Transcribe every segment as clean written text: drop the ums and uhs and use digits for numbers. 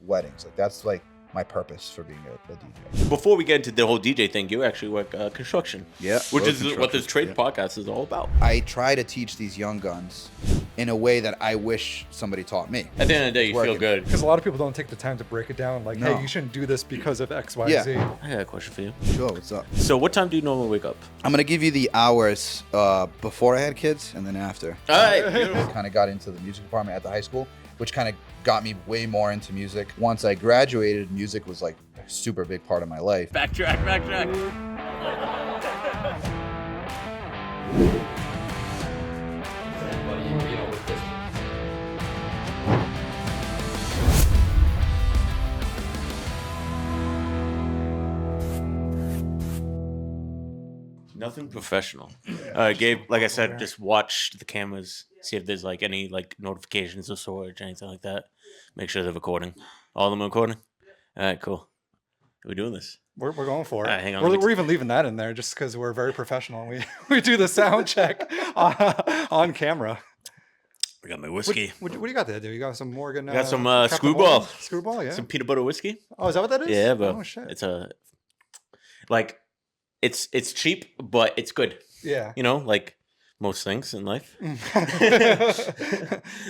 weddings. Like that's like my purpose for being a DJ. Before we get into the whole DJ thing, you actually work construction. Yeah. Which is what this trade podcast is all about. I try to teach these young guns in a way that I wish somebody taught me. At the end of the day, you feel good. Because a lot of people don't take the time to break it down. Like, hey, you shouldn't do this because of X, Y, Z. I got a question for you. Sure, what's up? So what time do you normally wake up? I'm going to give you the hours before I had kids and then after. All right. I kind of got into the music department at the high school, which kind of got me way more into music. Once I graduated, music was like a super big part of my life. Backtrack. Nothing professional. Gabe, like I said, just watch the cameras, see if there's like any like notifications of storage, anything like that. Make sure they're recording. All of them are recording? All right, cool. Are we doing this? We're going for it. Right, hang on, we're even leaving that in there just because we're very professional. We do the sound check on camera. I got my whiskey. What do you got there, dude? You got some Morgan? I got some Captain Screwball. Morgan? Screwball, yeah. Some peanut butter whiskey. Oh, is that what that is? Yeah, but oh, shit. It's a like it's cheap, but it's good. Yeah. You know, like most things in life. Is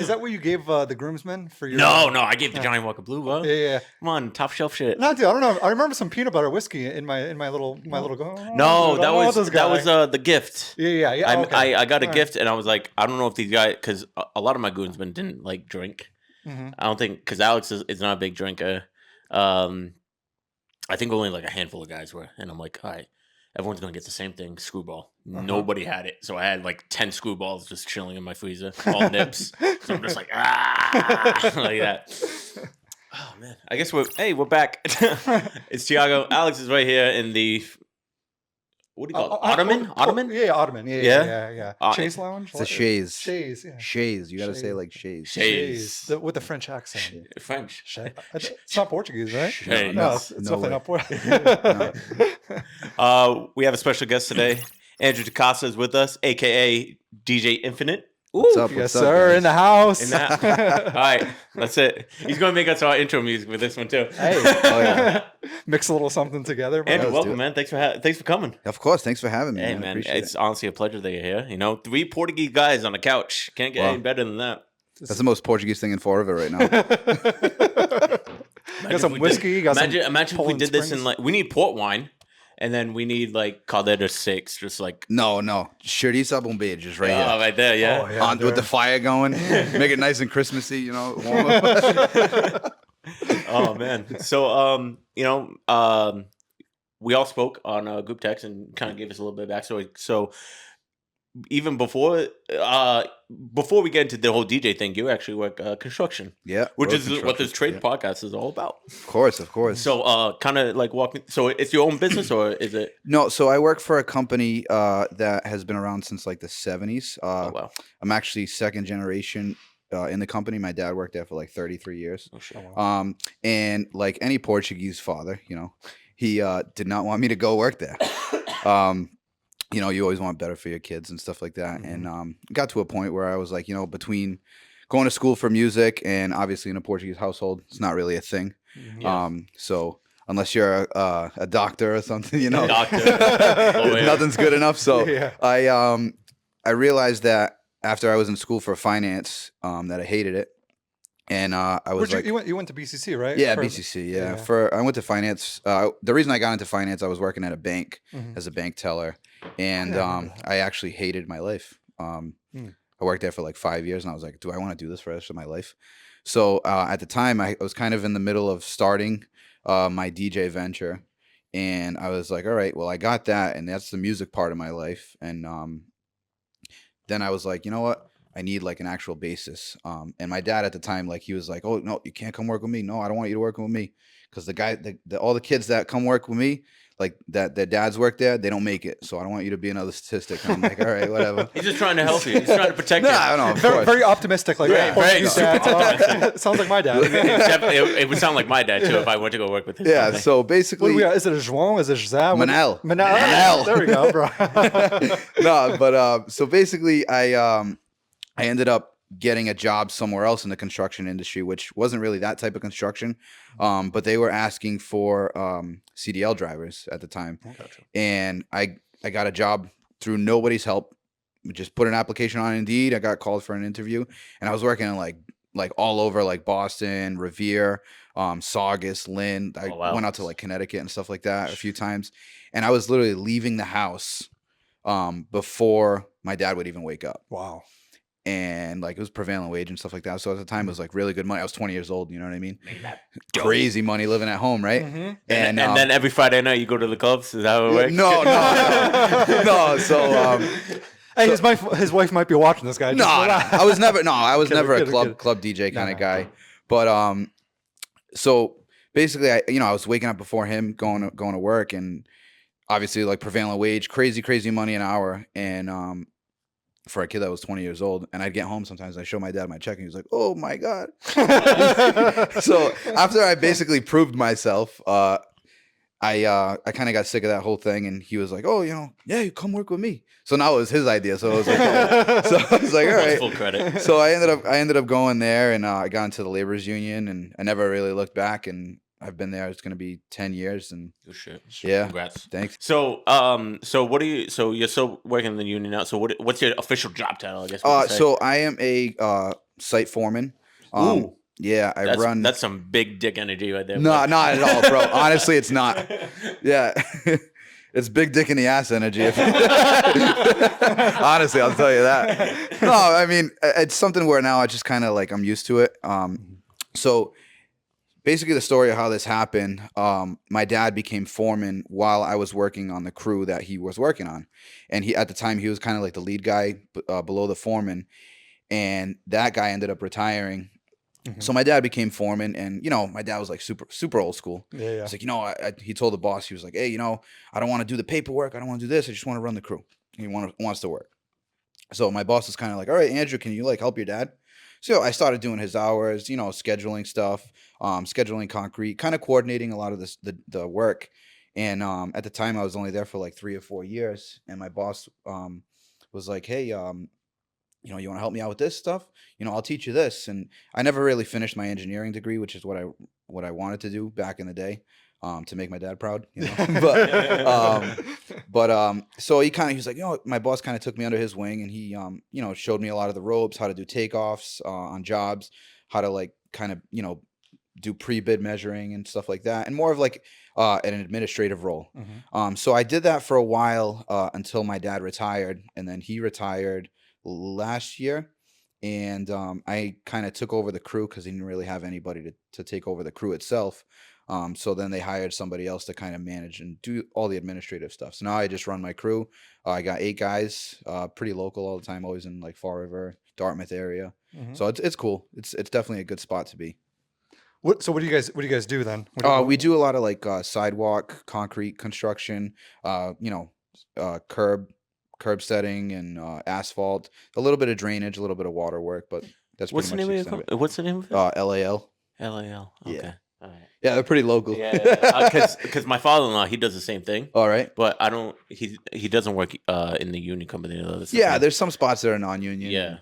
that what you gave the groomsmen for your? No, I gave the Johnny Walker Blue, bro. Yeah. Come on, top shelf shit. No, dude, I don't know. I remember some peanut butter whiskey in my little. No, that was the gift. Yeah. I got a gift, and I was like, I don't know if these guys, because a lot of my groomsmen didn't like drink. Mm-hmm. I don't think, because Alex is not a big drinker. I think only like a handful of guys were, and I'm like, all right. Everyone's going to get the same thing, Screwball. Nobody had it. So I had like 10 Screwballs just chilling in my freezer, all nips. So I'm just like, like that. Oh, man. I guess we're back. It's Tiago. Alex is right here in the, what do you call it? Ottoman? Ottoman? Yeah, Ottoman. Yeah. Chaise Lounge? It's a chaise. Chaise, yeah. Chaise. You got to say like chaise. Chaise. With the French accent. French. It's not Portuguese, right? Chaise. No, it's definitely not Portuguese. We have a special guest today. Andrew DaCosta is with us, a.k.a. DJ Infinite. What's up? Yes, sir. Guys? In the house. All right. That's it. He's going to make us our intro music with this one, too. Hey. Mix a little something together. Andrew, welcome, man. Thanks for coming. Of course. Thanks for having me. Hey, man. It's honestly a pleasure that you're here. You know, 3 Portuguese guys on a couch. Can't get any better than that. That's the most Portuguese thing in Florida right now. Got some whiskey. Imagine if we did this in like, we need port wine. And then we need like Caldeira 6, just like no, Chorizo Bombay, just right here. Oh, right there, yeah. With the fire going, make it nice and Christmassy, you know. Oh man, so we all spoke on a group text and kind of gave us a little bit of backstory. So even before we get into the whole DJ thing, you actually work construction. Yeah. Which is what this trade podcast is all about. Of course. So kind of like walk me. So it's your own business or is it? No, so I work for a company that has been around since like the 70s. Oh, wow. I'm actually second generation in the company. My dad worked there for like 33 years. Oh, shit. And like any Portuguese father, you know, he did not want me to go work there. You know, you always want better for your kids and stuff like that. Mm-hmm. And got to a point where I was like, you know, between going to school for music and obviously in a Portuguese household, it's not really a thing. Yeah. So unless you're a doctor or something, you know, nothing's good enough. So I realized that after I was in school for finance, that I hated it. And I was like, you went to BCC, right? Yeah, BCC. Yeah. I went to finance. The reason I got into finance, I was working at a bank as a bank teller. And I actually hated my life. I worked there for like 5 years, and I was like, do I want to do this for the rest of my life? So at the time, I was kind of in the middle of starting my DJ venture. And I was like, all right, well, I got that, and that's the music part of my life. And then I was like, you know what? I need like an actual basis. And my dad at the time, like he was like, oh, no, you can't come work with me. No, I don't want you to work with me. Because all the kids that come work with me, like that their dads work there, they don't make it. So I don't want you to be another statistic. And I'm like, all right, whatever. He's just trying to help you. He's trying to protect you. I don't know. Very optimistic. Like, very sounds like my dad. It would sound like my dad too if I went to go work with him. Yeah. Company. So basically, is it a João? Is it José? Manel. There we go, bro. No, but so basically, I ended up getting a job somewhere else in the construction industry, which wasn't really that type of construction. But they were asking for CDL drivers at the time. Gotcha. And I got a job through nobody's help. Just put an application on Indeed. I got called for an interview, and I was working in like all over, like Boston, Revere, Saugus, Lynn. I went out to like Connecticut and stuff like that a few times, and I was literally leaving the house before my dad would even wake up. Wow. And like it was prevailing wage and stuff like that. So at the time it was like really good money. I was 20 years old. You know what I mean? Crazy money living at home, right? And then every Friday night you go to the clubs. Is that how it works? No. So hey, his wife might be watching this guy. No, I was never a club DJ kind of guy. Cool. But so basically I was waking up before him, going to work, and obviously like prevailing wage, crazy money an hour, and for a kid that was 20 years old, and I'd get home sometimes, I show my dad my check, and he was like, "Oh my God." So after I basically proved myself, I kind of got sick of that whole thing, and he was like, "Oh, yeah, you come work with me." So now it was his idea. So I was like, so I was like, all right. Full credit. So I ended up going there, and I got into the laborers union, and I never really looked back, and I've been there. It's going to be 10 years, and Good shit. yeah, Congrats. thanks. So, what do you? So you're still working in the union now. So what's your official job title? I guess. we could say? So I am a site foreman. Ooh. Yeah, I run. That's some big dick energy right there. No, not at all, bro. Honestly, it's not. Yeah. It's big dick in the ass energy. Honestly, I'll tell you that. No, I mean, it's something where now I just kind of like, I'm used to it. So basically the story of how this happened, my dad became foreman while I was working on the crew that he was working on. And at the time he was kind of like the lead guy below the foreman. And that guy ended up retiring. So my dad became foreman, and my dad was like super old school. Yeah. He's like, he told the boss, he was like, "Hey, I don't want to do the paperwork. I don't want to do this. I just want to run the crew." He wants to work. So my boss is kind of like, "All right, Andrew, can you like help your dad?" So I started doing his hours, scheduling stuff, scheduling concrete, kind of coordinating a lot of the work. And at the time, I was only there for like 3 or 4 years, and my boss was like, "Hey, you want to help me out with this stuff? I'll teach you this." And I never really finished my engineering degree, which is what I wanted to do back in the day, to make my dad proud. So he was like, my boss kind of took me under his wing, and he, showed me a lot of the ropes, how to do takeoffs on jobs, how to like kind of, do pre-bid measuring and stuff like that, and more of like an administrative role. So I did that for a while until my dad retired, and then he retired last year, and I kind of took over the crew because he didn't really have anybody to take over the crew itself. So then they hired somebody else to kind of manage and do all the administrative stuff. So now I just run my crew. I got 8 guys, pretty local all the time, always in like Fall River, Dartmouth area. So it's cool. It's definitely a good spot to be. So what do you guys do then? We do a lot of like sidewalk, concrete construction, curb setting and asphalt, a little bit of drainage, a little bit of water work, but that's What's the pretty name much of it? What's the name of it? LAL. LAL. Okay. Yeah. All right. Yeah, they're pretty local. Yeah. Because my father-in-law, he does the same thing. All right. But I don't. He doesn't work in the union company. Yeah, there's some spots that are non-union. Yeah.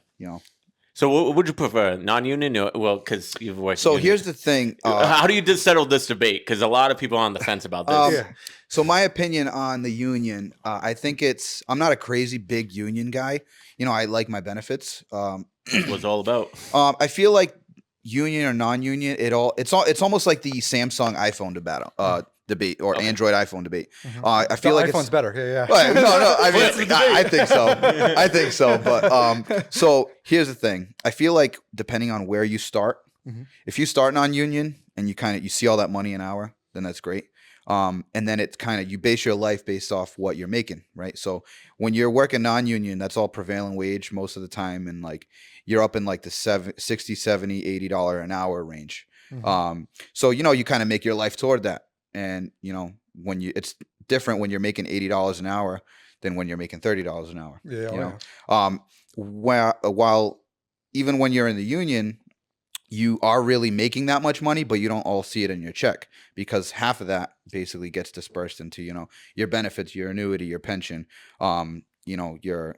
So what would you prefer, non-union or because you've worked? So union? here's the thing. How do you just settle this debate? Because a lot of people are on the fence about this. So my opinion on the union, I think I'm not a crazy big union guy. I like my benefits. What's all about? I feel like union or non-union, it's almost like the Samsung iPhone debate or Android iPhone debate. I feel like iPhone's better. Yeah. Right, no. I mean, I think so. I think so. But so here's the thing. I feel like depending on where you start, if you start non-union and you see all that money an hour, then that's great. And then it's kind of, you base your life based off what you're making, right? So when you're working non-union, that's all prevailing wage most of the time. And like, you're up in like the $60, $70, $80 an hour range. So, you kind of make your life toward that. And, it's different when you're making $80 an hour than when you're making $30 an hour. While even when you're in the union, you are really making that much money, but you don't all see it in your check because half of that basically gets dispersed into, your benefits, your annuity, your pension, your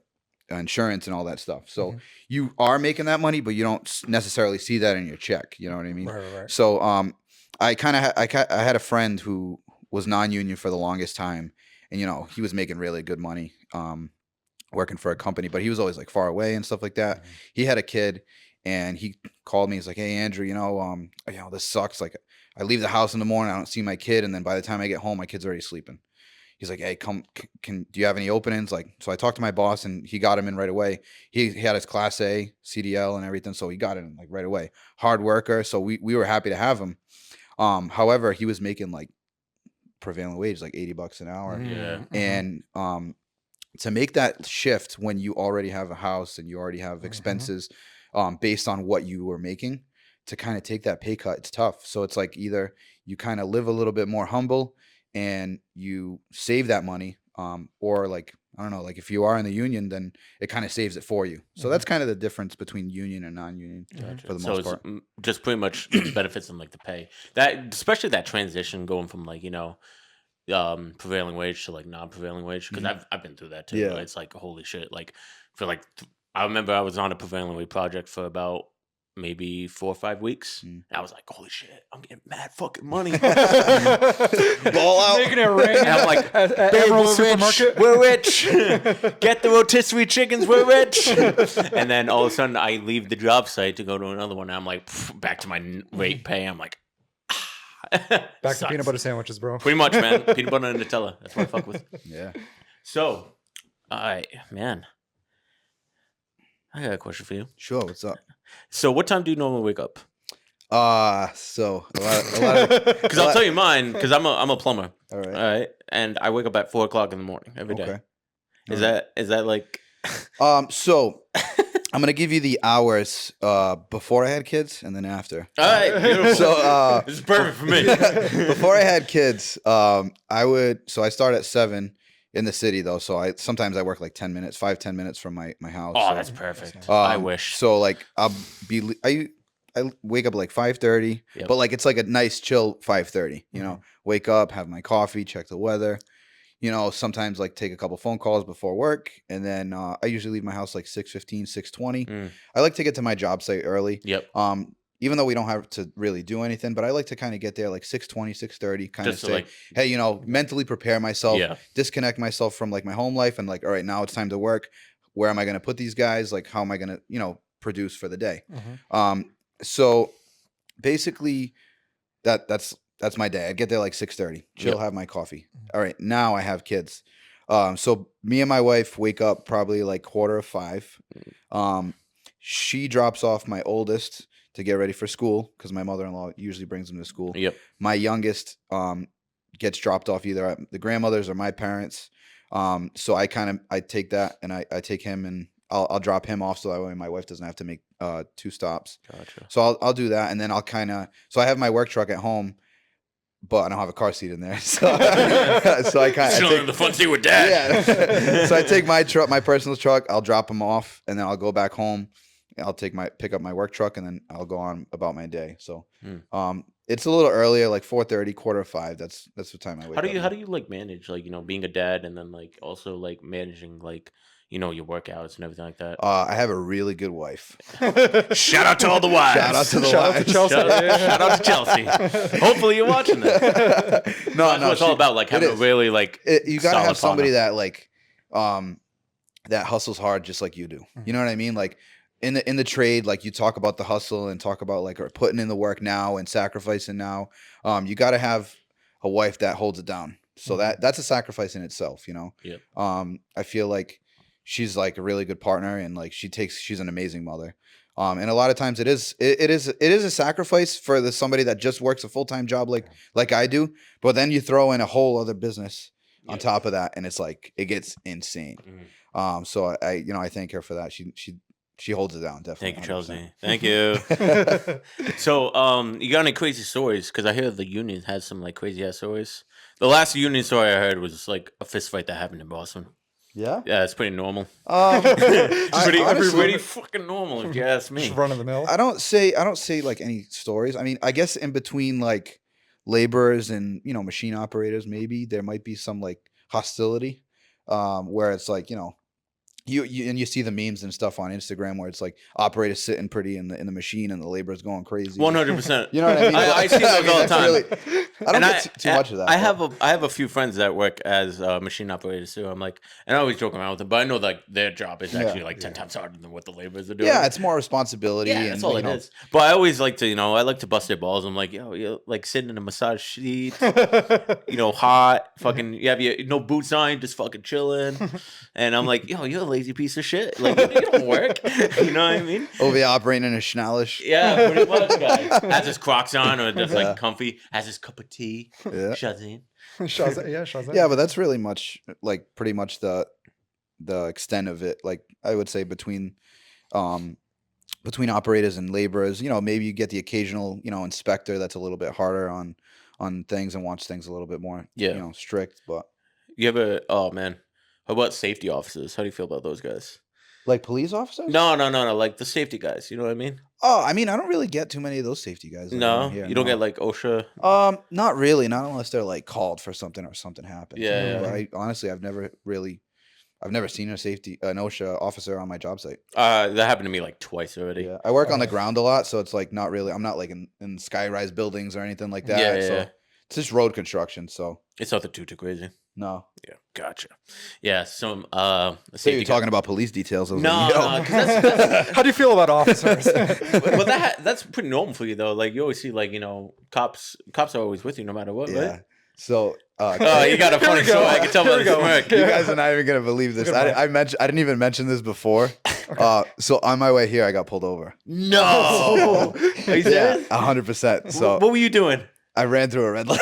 insurance and all that stuff. So you are making that money, but you don't necessarily see that in your check. You know what I mean? Right. So I kind of I had a friend who was non-union for the longest time, and he was making really good money working for a company, but he was always like far away and stuff like that. He had a kid, and he called me. He's like, "Hey Andrew, this sucks. Like, I leave the house in the morning, I don't see my kid, and then by the time I get home, my kid's already sleeping." He's like, "Hey, do you have any openings?" Like, so I talked to my boss, and he got him in right away. He had his Class A CDL and everything, so he got in like right away. Hard worker, so we were happy to have him. However, he was making like prevailing wage, like $80 an hour, and to make that shift when you already have a house and you already have expenses, based on what you were making, to kind of take that pay cut, it's tough. So it's like either you kind of live a little bit more humble and you save that money, or like, I don't know, like if you are in the union, then it kind of saves it for you. So that's kind of the difference between union and non-union for the most part. So it's just pretty much benefits and like the pay, that especially that transition going from like prevailing wage to like non-prevailing wage, because I've been through that too. Yeah. It's like holy shit. Like for like I remember I was on a prevailing wage project for about maybe 4 or 5 weeks. And I was like, holy shit, I'm getting mad fucking money. Ball out. Making it rain. And I'm like, at babe, Emerald we're Supermarket. rich. We're rich. Get the rotisserie chickens. We're rich. And then all of a sudden, I leave the job site to go to another one. And I'm like, back to my rate pay. I'm like, Back to peanut butter sandwiches, bro. Pretty much, man. Peanut butter and Nutella. That's what I fuck with. Yeah. So, all right, man. I got a question for you. Sure. What's up? So, what time do you normally wake up? So a lot of Because I'll tell you mine. Because I'm a plumber. All right. All right, and I wake up at 4 o'clock in the morning every day. Okay. Is that like? So I'm gonna give you the hours before I had kids and then after. All right, beautiful. So this is perfect for me. before I had kids, I start at 7 in the city though. So sometimes I work like 10 minutes, 5-10 minutes from my house. Oh, so, that's perfect. I wish. So like I wake up like 5:30, but like it's like a nice chill 5:30. Wake up, have my coffee, check the weather. Sometimes like take a couple phone calls before work, and then I usually leave my house like 6:15, 6:20. I like to get to my job site early. Yep. Even though we don't have to really do anything, but I like to kind of get there like 6:20, 6:30, kind of say, like, hey, mentally prepare myself, Yeah. disconnect myself from like my home life, and like, all right, now it's time to work. Where am I going to put these guys? Like, how am I going to, produce for the day? So basically that's my day. I get there like 6:30, chill, have my coffee. All right, now I have kids. So me and my wife wake up probably like 4:45. She drops off my oldest to get ready for school because my mother-in-law usually brings him to school. Yep. My youngest gets dropped off either at the grandmother's or my parents. So I take that and I take him and I'll drop him off so that way my wife doesn't have to make 2 stops. Gotcha. So I'll do that, and then I'll so I have my work truck at home, but I don't have a car seat in there. So I Chilling in the front seat with dad. Yeah. So I take my personal truck. I'll drop him off, and then I'll go back home. I'll pick up my work truck, and then I'll go on about my day. So it's a little earlier, like 4:30, 4:45. That's the time I wake up. How do you like manage like being a dad and then like also like managing like your workouts and everything like that? I have a really good wife. Shout out to all the wives. Shout out to the Shout out wives. to Chelsea. Shout out to Chelsea. Hopefully you're watching that. No, That's what it's all about. Like having a really like you gotta solid have somebody partner. that like that hustles hard just like you do. You know what I mean? Like in the trade, like you talk about the hustle and talk about like putting in the work now and sacrificing now. You gotta have a wife that holds it down. So that's a sacrifice in itself, Yep. I feel like she's like a really good partner, and like she's an amazing mother. And a lot of times it is a sacrifice for somebody that just works a full-time job like I do, but then you throw in a whole other business on top of that, and it's like it gets insane. So I thank her for that. She holds it down, definitely. Thank you, 100%. Chelsea. Thank you. So, you got any crazy stories? Because I hear the union has some like crazy ass stories. The last union story I heard was like a fist fight that happened in Boston. Yeah. Yeah, it's pretty normal. Honestly, pretty fucking normal if you ask me. Just run of the mill. I don't say like any stories. I mean, I guess in between like laborers and machine operators, maybe there might be some like hostility, where it's like you see the memes and stuff on Instagram where it's like operators sitting pretty in the machine and the laborers going crazy. 100%. You know what I mean? I see those all the time. I don't get too much of that. I have a few friends that work as machine operators too. I'm like, and I always joke around with them, but I know like their job is actually like 10 times harder than what the laborers are doing. Yeah, it's more responsibility. Yeah, that's all it is. But I always like to, I like to bust their balls. I'm like, yo, you're like sitting in a massage seat, hot, fucking, you have no boots on, just fucking chilling. And I'm like, yo, you're a lazy piece of shit. Like, you don't work. You know what I mean? Over here operating in a schnallish. Yeah, pretty much, guys. Has his Crocs on or just like comfy. Has his cup of tea. Yeah. Shazin. Shazam. Yeah, but that's really much like pretty much the extent of it. Like I would say between operators and laborers, maybe you get the occasional, inspector that's a little bit harder on things and wants things a little bit more, strict. But you ever? Oh man, how about safety officers? How do you feel about those guys? Like police officers? No. Like the safety guys. You know what I mean? Oh, I mean, I don't really get too many of those safety guys. No, you don't get like OSHA. Not really. Not unless they're like called for something or something happens. Yeah. But honestly, I've never seen an OSHA officer on my job site. That happened to me like twice already. Yeah, I work on the ground a lot, so it's like not really. I'm not like in sky-rise buildings or anything like that. Yeah. So it's just road construction. So it's nothing too crazy. No. Yeah, gotcha. Yeah, some So you're talking about police details. No, 'cause that's How do you feel about officers? well, that's pretty normal for you though. Like you always see, like cops are always with you no matter what. Yeah. Right? So. Oh, you got a funny story. I can tell by the smirk. You guys are not even gonna believe this. I didn't even mention this before. So on my way here, I got pulled over. No. Are you serious? 100%. So what were you doing? I ran through a red light.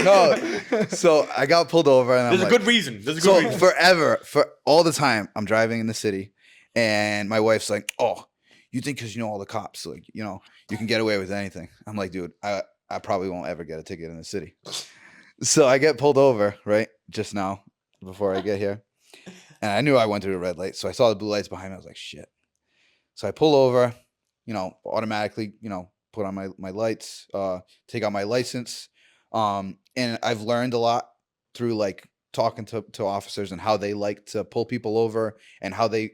No, so I got pulled over, and There's a good reason. So for all the time, I'm driving in the city, and my wife's like, "Oh, you think because you know all the cops, like you can get away with anything?" I'm like, "Dude, I probably won't ever get a ticket in the city." So I get pulled over right just now before I get here, and I knew I went through a red light, so I saw the blue lights behind me. I was like, "Shit!" So I pull over, automatically, put on my lights, take out my license. And I've learned a lot through like talking to officers and how they like to pull people over and how they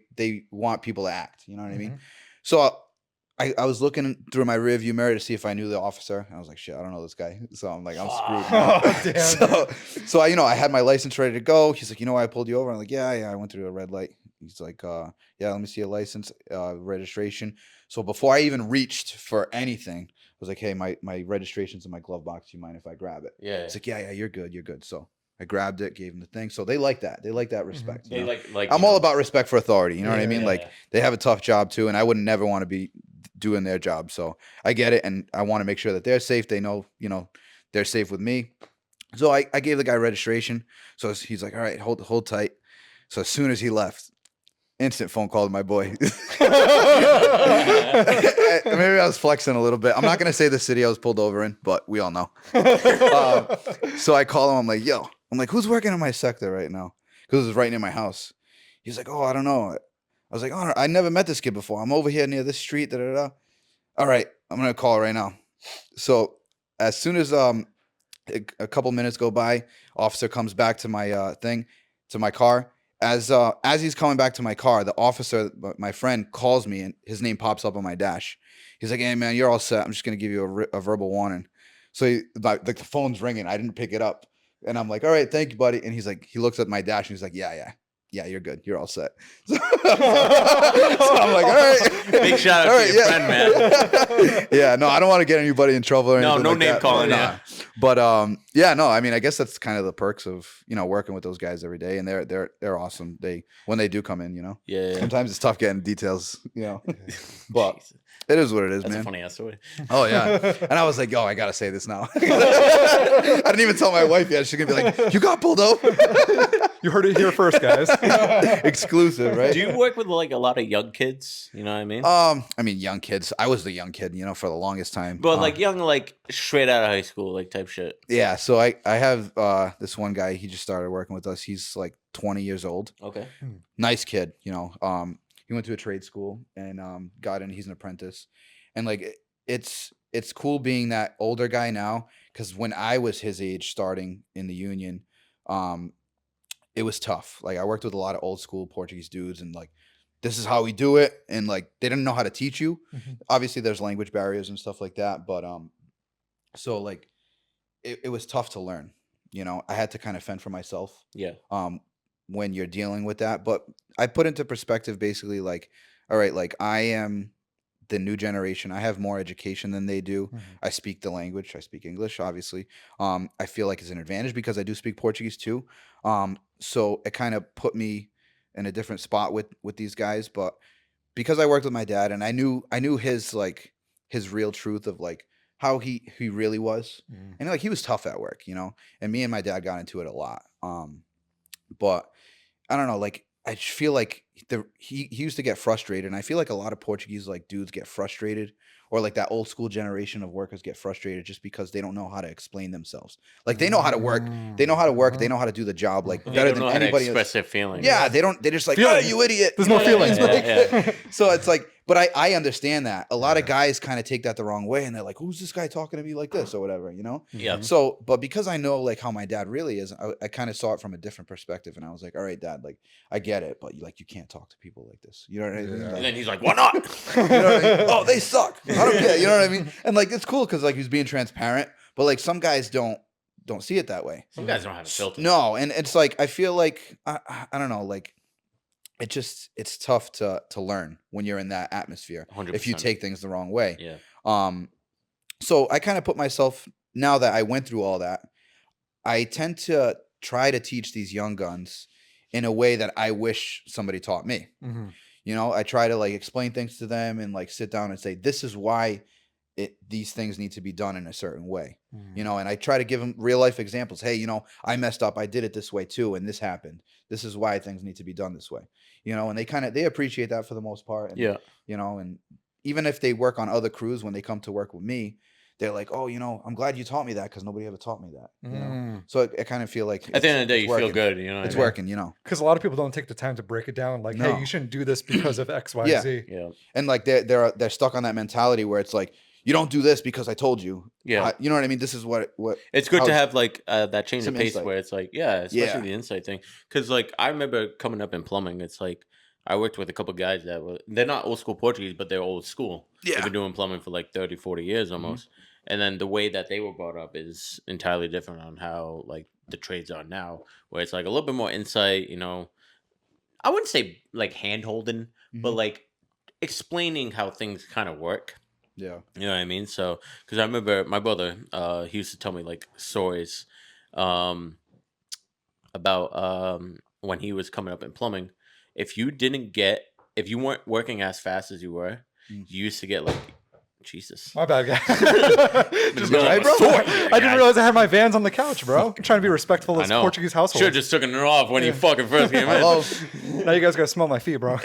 want people to act. You know what I mean? So I was looking through my rear view mirror to see if I knew the officer. And I was like, shit, I don't know this guy. So I'm like, I'm screwed now. Oh, damn. So I had my license ready to go. He's like, I pulled you over. I'm like, yeah, I went through a red light. He's like, yeah, let me see your license, registration. So before I even reached for anything, I was like, hey, my registration's in my glove box. Do you mind if I grab it? Yeah. It's like, yeah, you're good. So I grabbed it, gave him the thing. So they like that. They like that respect. They like I'm all about respect for authority. You know what I mean? Yeah. Like they have a tough job too, and I would never want to be doing their job. So I get it, and I want to make sure that they're safe. They know, they're safe with me. So I gave the guy registration. So he's like, all right, hold tight. So as soon as he left, instant phone call to my boy. Maybe I was flexing a little bit. I'm not going to say the city I was pulled over in, but we all know. So I call him. I'm like, yo. I'm like, who's working in my sector right now? Because it was right near my house. He's like, oh, I don't know. I was like, oh, I never met this kid before. I'm over here near this street. All right, I'm going to call right now. So as soon as a couple minutes go by, officer comes back to my to my car. As he's coming back to my car, the officer, my friend, calls me, and his name pops up on my dash. He's like, hey, man, you're all set. I'm just going to give you a verbal warning. So the phone's ringing. I didn't pick it up. And I'm like, all right, thank you, buddy. And he's like, he looks at my dash, and he's like, yeah, you're good. You're all set. So I'm like, all right. Big shout out to your friend, man. Yeah, no, I don't want to get anybody in trouble or anything. No like name that. calling. Yeah. But yeah, no, I mean, I guess that's kind of the perks of working with those guys every day, and they're awesome. When they do come in, Yeah. Sometimes it's tough getting details, but Jesus. it is what it is, That's man. a funny ass story. Oh yeah, and I was like, I gotta say this now. I didn't even tell my wife yet. She's gonna be like, you got pulled over. You heard it here first, guys. Exclusive, right? Do you work with like a lot of young kids? You know what I mean? I mean, young kids. I was the young kid, for the longest time. But like young, like straight out of high school, like type shit. Yeah. So I have this one guy. He just started working with us. He's like 20 years old. Okay. Nice kid. He went to a trade school and got in. He's an apprentice, and like it's cool being that older guy now, because when I was his age, starting in the union, it was tough. Like I worked with a lot of old school Portuguese dudes, and like this is how we do it, and like they didn't know how to teach you. Obviously, there's language barriers and stuff like that, but so like it was tough to learn. You know, I had to kind of fend for myself. Yeah. When you're dealing with that, but I put into perspective basically like, all right, like I am the new generation. I have more education than they do. I speak the language. I speak English, obviously. I feel like it's an advantage because I do speak Portuguese too. So it kind of put me in a different spot with these guys. But because I worked with my dad and I knew his like his real truth of like how he really was, and like he was tough at work, you know. And me and my dad got into it a lot. But I don't know, like I just feel like he used to get frustrated, and I feel like a lot of Portuguese like dudes get frustrated, or like that old school generation of workers get frustrated just because they don't know how to explain themselves. Like they know how to work, they know how to work, they know how to do the job like They better don't than know how to anybody express else. their feelings. Yeah, they don't. They just like, oh, Feelings. you idiot. There's You no know what I feelings. mean? Yeah, Like, so it's like, but I understand that a lot of guys kind of take that the wrong way, and they're like, who's this guy talking to me like this or whatever, you know? Yeah. So, but because I know like how my dad really is, I kind of saw it from a different perspective, and I was like, all right, Dad, like I get it, but you can't talk to people like this. You know what I mean? Yeah. Like, And then he's like, why not? you know what I mean? Oh, they suck. I don't care. You know what I mean? And like it's cool because like he's being transparent, but like some guys don't see it that way. Some guys don't have a filter. No, and it's like I feel like I don't know, like it's tough to learn when you're in that atmosphere 100%. if you take things the wrong way. Yeah. So I kind of put myself, now that I went through all that, I tend to try to teach these young guns in a way that I wish somebody taught me. You know, I try to like explain things to them and like sit down and say, this is why these things need to be done in a certain way. You know, and I try to give them real life examples. Hey, you know, I messed up. I did it this way too, and this happened. This is why things need to be done this way. You know, and they appreciate that for the most part. And, Yeah. you know, and even if they work on other crews, when they come to work with me, they're like, oh, you know, I'm glad you taught me that because nobody ever taught me that. You know, so I kind of feel like At the end of the day, it's you feel working. good. You know, It's what I mean? working. You know, Because a lot of people don't take the time to break it down. Like, No. hey, you shouldn't do this because of X, Y, Yeah. Z. Yeah. and like they're stuck on that mentality where it's like, you don't do this because I told you. Yeah. You know what I mean? This is what It's good how to it's- have like that change of some pace insight. where it's like, yeah, especially Yeah. the insight thing. Because like I remember coming up in plumbing, it's like I worked with a couple guys that they're not old school Portuguese, but they're old school. Yeah. They've been doing plumbing for like 30, 40 years almost. And then the way that they were brought up is entirely different on how like the trades are now, where it's like a little bit more insight, you know. I wouldn't say like hand holding, but like explaining how things kind of work. Yeah. You know what I mean? So, because I remember my brother, he used to tell me like stories about when he was coming up in plumbing. If you weren't working as fast as you were, you used to get like, Jesus. My bad, guy. Just right, like, bro? sword I here, didn't guys. realize I had my Vans on the couch, bro. I'm trying to be respectful I of know. Portuguese household. Should have just taken it off when you fucking first came in. Hello. Now you guys gotta smell my feet, bro.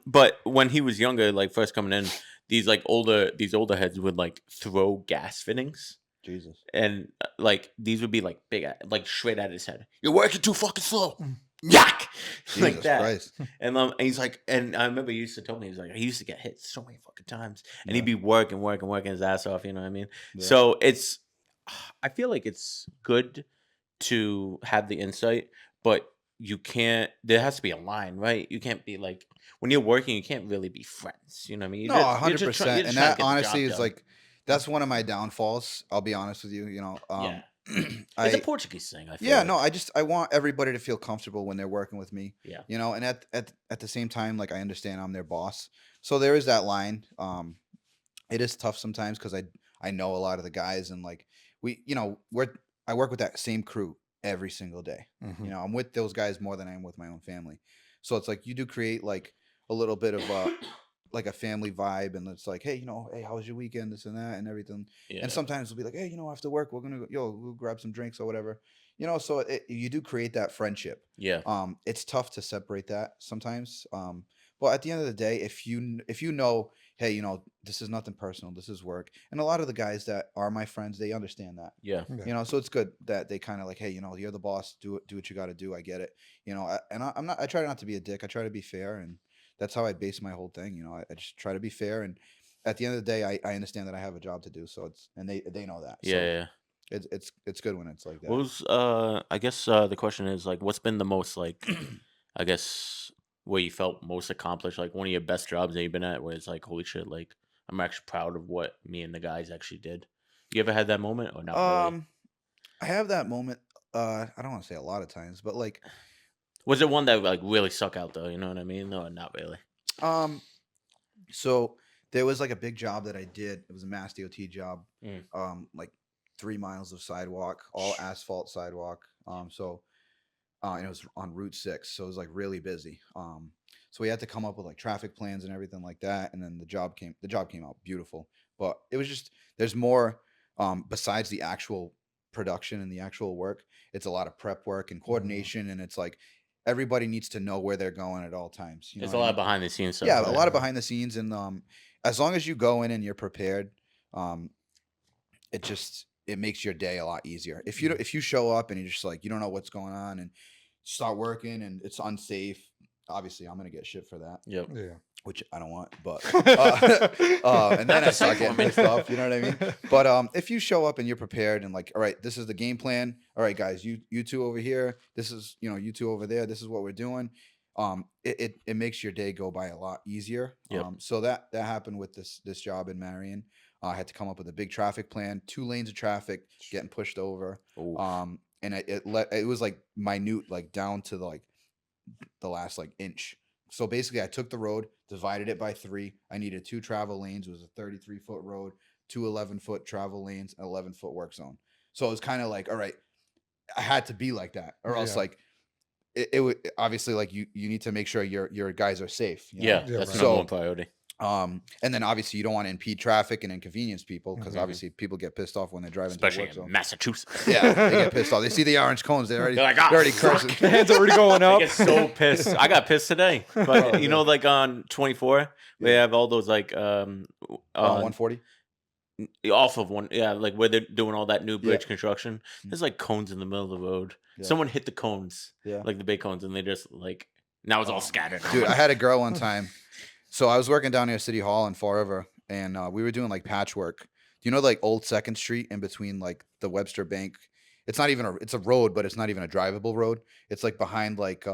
But when he was younger, like first coming in, these older heads would like throw gas fittings. Jesus. And like these would be like big, like straight at his head. You're working too fucking slow. Yak, like Jesus that. Christ. And he's like, and I remember he used to tell me, he's like, he used to get hit so many fucking times, and he'd be working his ass off. You know what I mean? Yeah. So I feel like it's good to have the insight, but you can't. There has to be a line, right? You can't be like when you're working, you can't really be friends. You know what I mean? No, 100%. And that honestly is like, that's one of my downfalls. I'll be honest with you. You know, yeah. It's a Portuguese thing. I feel yeah, like. no, I want everybody to feel comfortable when they're working with me. Yeah. You know, and at the same time, like I understand I'm their boss, so there is that line. It is tough sometimes because I know a lot of the guys, and like I work with that same crew every single day. You know, I'm with those guys more than I am with my own family, so it's like you do create like a little bit of like a family vibe, and it's like, hey, hey, how was your weekend, this and that and everything. Yeah. And sometimes we'll be like, hey, after work we're gonna we'll grab some drinks or whatever, so you do create that friendship. Yeah. It's tough to separate that sometimes, but at the end of the day, if you know, hey, this is nothing personal, this is work, and a lot of the guys that are my friends, they understand that. Yeah. So it's good that they kind of like, hey, you're the boss, do what you got to do, I get it. I try not to be a dick, I try to be fair, and that's how I base my whole thing. I just try to be fair, and at the end of the day, I understand that I have a job to do. So and they know that. Yeah. it's good when it's like that. What was I guess the question is like, what's been the most like, I guess where you felt most accomplished, like one of your best jobs that you've been at, where it's like, holy shit, like I'm actually proud of what me and the guys actually did. You ever had that moment or not really? I have that moment. I don't want to say a lot of times, but like, Was it one that like really stuck out though? You know what I mean? No, not really. so there was like a big job that I did. It was a Mass DOT job. Mm. Like 3 miles of sidewalk, all asphalt sidewalk. And it was on Route 6, so it was like really busy. So we had to come up with like traffic plans and everything like that. And then the job came out beautiful, but it was just there's more besides the actual production and the actual work. It's a lot of prep work and coordination, and it's like everybody needs to know where they're going at all times. You know It's what a I lot mean? behind the scenes stuff. Yeah, a right? lot of behind the scenes, and as long as you go in and you're prepared, um, it makes your day a lot easier. If you show up and you're just like you don't know what's going on and start working and it's unsafe, obviously I'm gonna get shit for that, Yep. Yeah. which I don't want. But and then I start getting pissed off. You know what I mean? But if you show up and you're prepared and like, all right, this is the game plan. All right, guys, you two over here. This is you two over there. This is what we're doing. It makes your day go by a lot easier. Yep. So that happened with this job in Marion. I had to come up with a big traffic plan, 2 lanes of traffic getting pushed over. Ooh. And it was like minute, like down to the last like inch. So basically, I took the road, divided it by 3. I needed 2 travel lanes. It was a 33-foot road, 2 11-foot travel lanes, an 11-foot work zone. So it was kind of like, all right, I had to be like that, or else Yeah. like it would obviously like you need to make sure your guys are safe. You know? Yeah, Yeah, that's right. the number one priority. And then obviously you don't want to impede traffic and inconvenience people because Mhm. obviously people get pissed off when they're driving Especially to the work in zone. Massachusetts. Yeah, they get pissed off. They see the orange cones. They're They're like, they're already fuck." cursing. The hands already going I up. get so pissed. I got pissed today. But Oh, you know, like on 24, we Yeah. have all those like On 140. off of one, yeah, like where they're doing all that new Yeah. bridge construction. There's like cones in the middle of the road. Yeah. Someone hit the cones, Yeah. like the big cones, and they just like now it's all Oh, scattered. Dude, I had a girl one time. So I was working down near City Hall in Fall River, and we were doing like patchwork. Do you know like Old 2nd Street in between like the Webster Bank? It's not even it's a road, but it's not even a drivable road. It's like behind like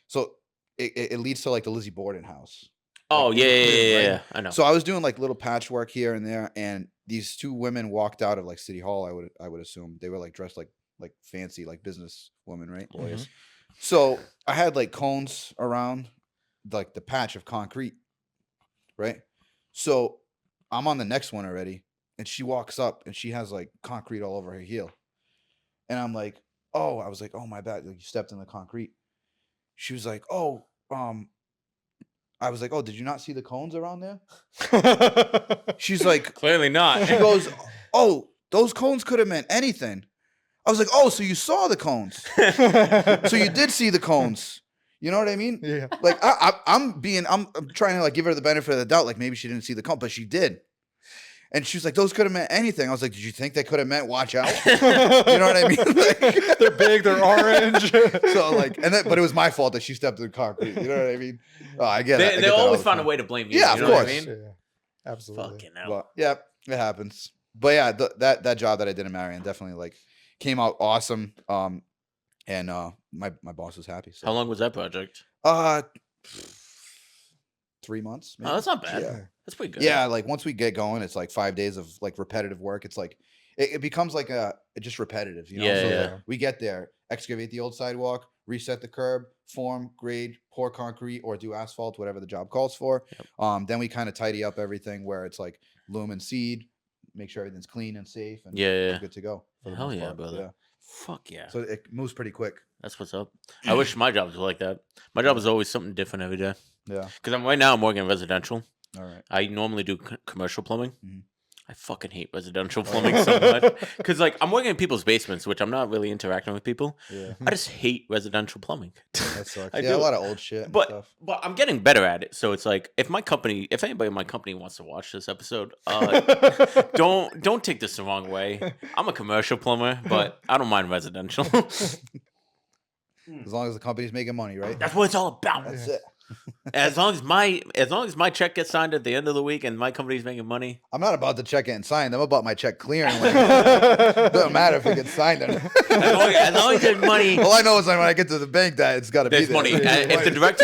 so it leads to like the Lizzie Borden house. Oh like, yeah, in the clearing, yeah, right? yeah, I know. So I was doing like little patchwork here and there, and these 2 women walked out of like City Hall. I would assume they were like dressed like fancy like business women, right? Lawyers. So I had like cones around like the patch of concrete, right? So I'm on the next one already, and she walks up and she has like concrete all over her heel, and I'm like, oh, I was like, oh my bad, like you stepped in the concrete. She was like, oh, I was like, oh, did you not see the cones around there? She's like, Clearly not. she goes, oh, those cones could have meant anything. I was like, oh, so you saw the cones. So you did see the cones. You know what I mean? Yeah. Like I'm trying to like give her the benefit of the doubt. Like maybe she didn't see the cone, but she did. And she was like, those could have meant anything. I was like, did you think they could have meant watch out? You know what I mean? Like, They're big, they're orange. so like, but it was my fault that she stepped in concrete. You know what I mean? Oh, I get it. I get They'll that all always the find a time. way to blame you. Yeah, you of know what I course. mean? Yeah, absolutely. Fucking hell. But yeah, it happens. But yeah, that job that I did in Marion definitely like came out awesome. And my boss was happy. So How long was that project? 3 months. Oh, that's not bad. Yeah. That's pretty good. Yeah, like once we get going, it's like 5 days of like repetitive work. It's like it becomes like just repetitive, you know. Yeah, So yeah. we get there, excavate the old sidewalk, reset the curb, form, grade, pour concrete, or do asphalt, whatever the job calls for. Yep. Then we kind of tidy up everything where it's like loom and seed, make sure everything's clean and safe, and Yeah, we're yeah. good to go. for the Hell most yeah, part. brother. Yeah. Fuck yeah. So it moves pretty quick. That's what's up. I wish my job was like that. My job is always something different every day. Yeah. Because right now I'm working in residential. All right. I normally do commercial plumbing. Mhm. I fucking hate residential plumbing so much. Because like I'm working in people's basements, which I'm not really interacting with people. Yeah. I just hate residential plumbing. That sucks. I Yeah, do. a lot of old shit and But stuff. I'm getting better at it. So it's like if anybody in my company wants to watch this episode, don't take this the wrong way. I'm a commercial plumber, but I don't mind residential. As long as the company's making money, right? That's what it's all about. That's Yeah. it. As long as my check gets signed at the end of the week and my company's making money. I'm not about the check getting signed. I'm about my check clearing. Doesn't matter if it gets signed or not. As long as there's money. All I know is when I get to the bank that it's got to be There's there. money. If the direct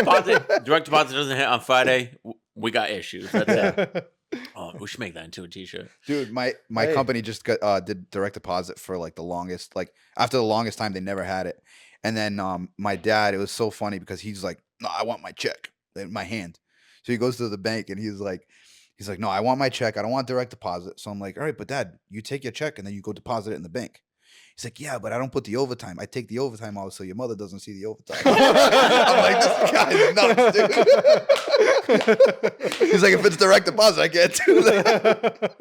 deposit doesn't hit on Friday, we got issues. That's it. Oh, we should make that into a T-shirt. Dude, my company just did direct deposit for like the longest, like after the longest time they never had it. And then my dad, it was so funny because he's like, no, I want my check in my hand. So he goes to the bank and he's like, no, I want my check. I don't want direct deposit. So I'm like, all right, but Dad, you take your check and then you go deposit it in the bank. He's like, yeah, but I don't put the overtime. I take the overtime out so your mother doesn't see the overtime. I'm like, this guy's nuts, dude. He's like, if it's direct deposit, I can't do that.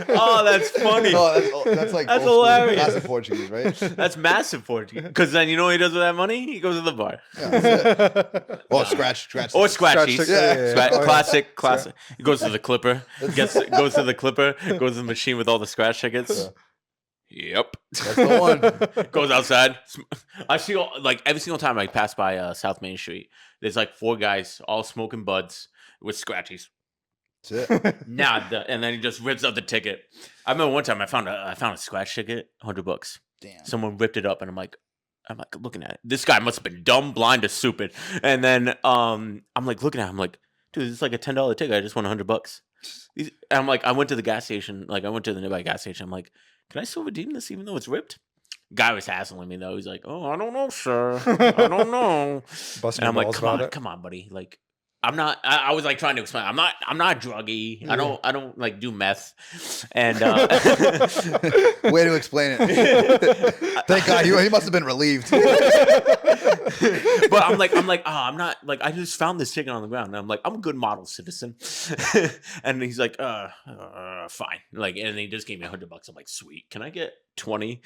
Oh, that's funny. Oh, that's like That's old school, hilarious. massive Portuguese, right? That's massive Portuguese. Because then you know what he does with that money? He goes to the bar. Yeah, that's it. Oh, scratch. Or scratchies. Yeah. Classic. He goes to the clipper. Goes to the machine with all the scratch tickets. Yep. That's the one. Goes outside. I see like every single time I pass by South Main Street, there's like 4 guys all smoking buds with scratchies. That's it. And then he just rips up the ticket. I remember one time I found a scratch ticket, $100. Damn. Someone ripped it up, and I'm like looking at it. This guy must have been dumb, blind, or stupid. And then I'm like looking at him, I'm like, dude, this is like a $10 ticket. I just won $100. And I'm like, I went to the gas station. Like I went to the nearby gas station. I'm like, can I still redeem this even though it's ripped? Guy was hassling me though. He's like, oh, I don't know, sir. I don't know. Busting And I'm your like, balls come on, buddy. Like, I'm not. I was like trying to explain. I'm not druggy. I don't like do meth. And way to explain it. Thank God he must have been relieved. But I'm like, oh, I'm not like I just found this ticket on the ground. And I'm like, I'm a good model citizen. And he's like, fine. Like, and he just gave me $100. I'm like, sweet. Can I get 20?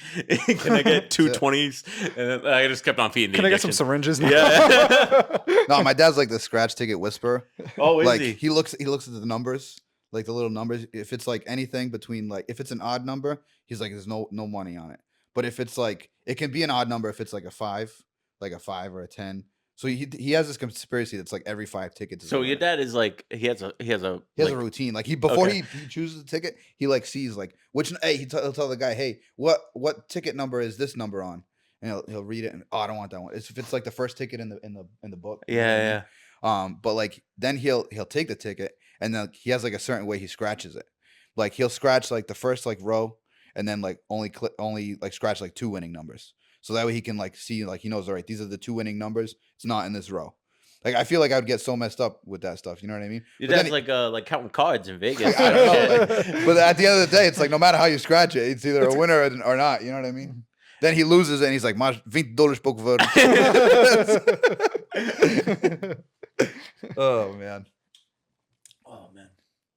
Can I get 2 20s? And then I just kept on feeding. Can I get some syringes now? Yeah. No, my dad's like the scratch ticket whisperer. Oh, is like he? he looks at the numbers, like the little numbers. If it's like anything between like if it's an odd number, he's like there's no money on it. But if it's like it can be an odd number if it's like a 5 or a 10. So he has this conspiracy that's like every 5 tickets. So your dad is like he has a a routine. Like before he chooses the ticket, he like sees like which he'll tell the guy, hey, what ticket number is this number on? And he'll read it and I don't want that one. If it's like the first ticket in the book. Yeah. But like then he'll take the ticket and then he has like a certain way he scratches it. Like he'll scratch like the first like row and then like only like scratch like 2 winning numbers. So that way he can like see like he knows all right, these are the 2 winning numbers. It's not in this row. Like I feel like I would get so messed up with that stuff. You know what I mean? Your dad's like counting cards in Vegas. I don't know. Like, but at the end of the day, it's like no matter how you scratch it, it's either a winner or not. You know what I mean? Then he loses and he's like, "Mas $20 pouco verde." Oh man. Oh man.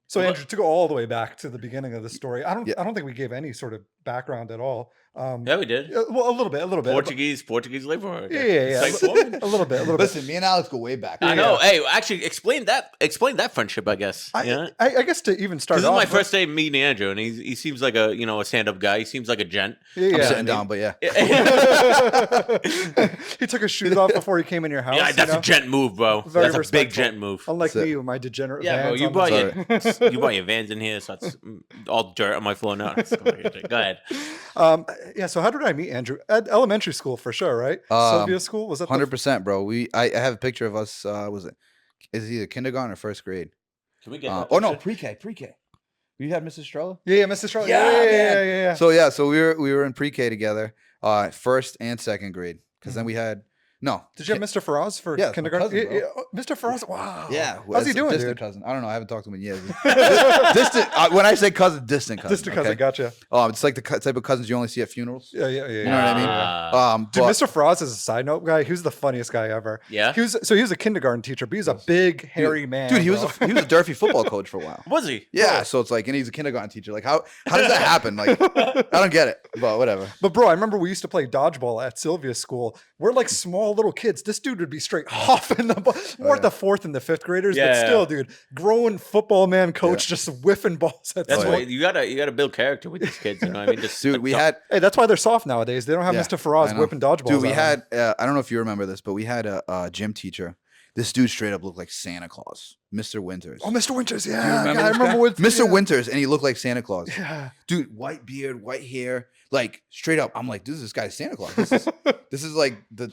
So Andrew, to go all the way back to the beginning of the story, I don't think we gave any sort of background at all. Yeah, we did. Well, a little bit. Portuguese labor. Yeah. Like foreman. A little bit. Listen, me and Alex go way back. I know. Hey, actually, explain that friendship. I guess. I guess to even start. This is my first day meeting Andrew, and he seems like a a stand-up guy. He seems like a gent. Yeah, I'm sitting down, but yeah. He took his shoes off before he came in your house. Yeah, that's a gent move, bro. Very that's a big gent move. Unlike me with my degenerate. Yeah, Vans bro. on You brought your Vans in here, so it's all dirt on my floor now. Go ahead. Yeah. So how did I meet Andrew? At elementary school for sure, right? Sylvia School was that 100%, bro. I have a picture of us. Is it either kindergarten or first grade? Can we get? That no, picture? pre-K. You had Mrs. Strella? Yeah, Mrs. Strella. Yeah. So we were in pre-K together, first and second grade, because then we had Did you have Mr. Faraz for kindergarten? cousin, bro. Mr. Faraz. Wow. Yeah. How's he doing, distant dude? cousin. I don't know. I haven't talked to him in years. Distant. When I say cousin, distant cousin. Distant cousin. Okay? Gotcha. It's like the type of cousins you only see at funerals. Yeah. You know what I mean? Dude, Mr. Faraz is a side note guy. He was the funniest guy ever. Yeah. He was a kindergarten teacher, but he was a big, hairy man. Dude, he was a Durfee football coach for a while. Was he? Yeah. So it's like, and he's a kindergarten teacher. Like, how does that happen? Like, I don't get it. But whatever. But bro, I remember we used to play dodgeball at Sylvia's school. We're like small little kids. This dude would be straight off in the ball. More at the 4th and the 5th graders, but still, dude, grown football man coach just whiffing balls at That's the why you gotta build character with these kids. You know what I mean? Just Dude, Hey, that's why they're soft nowadays. They don't have Mr. Faraz whipping dodgeballs. Dude, we had I don't know if you remember this, but we had a gym teacher This dude straight up looked like Santa Claus, Mr. Winters. Oh, Mr. Winters, Do you yeah. remember God, I this remember guy? with Mr. Winters, and he looked like Santa Claus. Yeah. Dude, white beard, white hair, like straight up. I'm like, dude, this guy's Santa Claus. This is like the.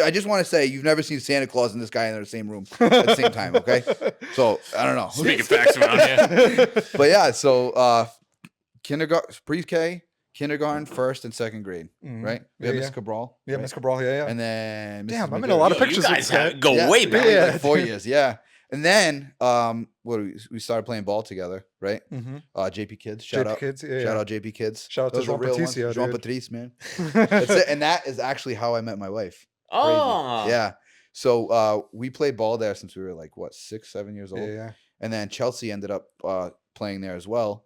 I just want to say you've never seen Santa Claus and this guy in the same room at the same time, okay? So I don't know. Speaking facts around here. But yeah, so kindergarten, pre-K, kindergarten, first and second grade, right? We have Miss Cabral. Yeah, right? Miss Cabral, yeah. And then Damn, I'm in a lot of You pictures. guys of go way back. Yeah, Yeah. like 4 years, yeah. And then we started playing ball together, right? JP Kids, shout out Kids, shout out JP Kids. Shout out to Those are Jean real ones. Patricio, Jean dude. Patrice, man. That's it. And that is actually how I met my wife. Crazy. Oh. Yeah. So we played ball there since we were like what 6, 7 years old. Yeah. And then Chelsea ended up playing there as well.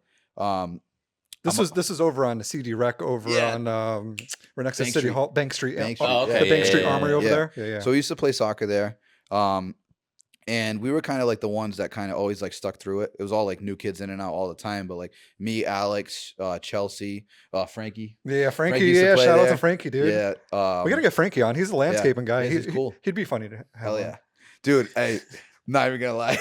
This was over on the CD Rec over on we're next to Bank City Street. Hall, Bank Street. Bank Oh, Street, the yeah. Bank Street Yeah, Armory over there. Yeah. So we used to play soccer there. And we were kind of like the ones that kind of always like stuck through it. It was all like new kids in and out all the time. But like me, Alex, Chelsea, Frankie. Yeah, Frankie. Frankie used to Yeah, play shout out there. to Frankie, dude. Yeah. We gotta get Frankie on. He's a landscaping guy. Yeah, he's cool. He'd be funny to have. Hell on. yeah. Dude, hey, not even gonna lie.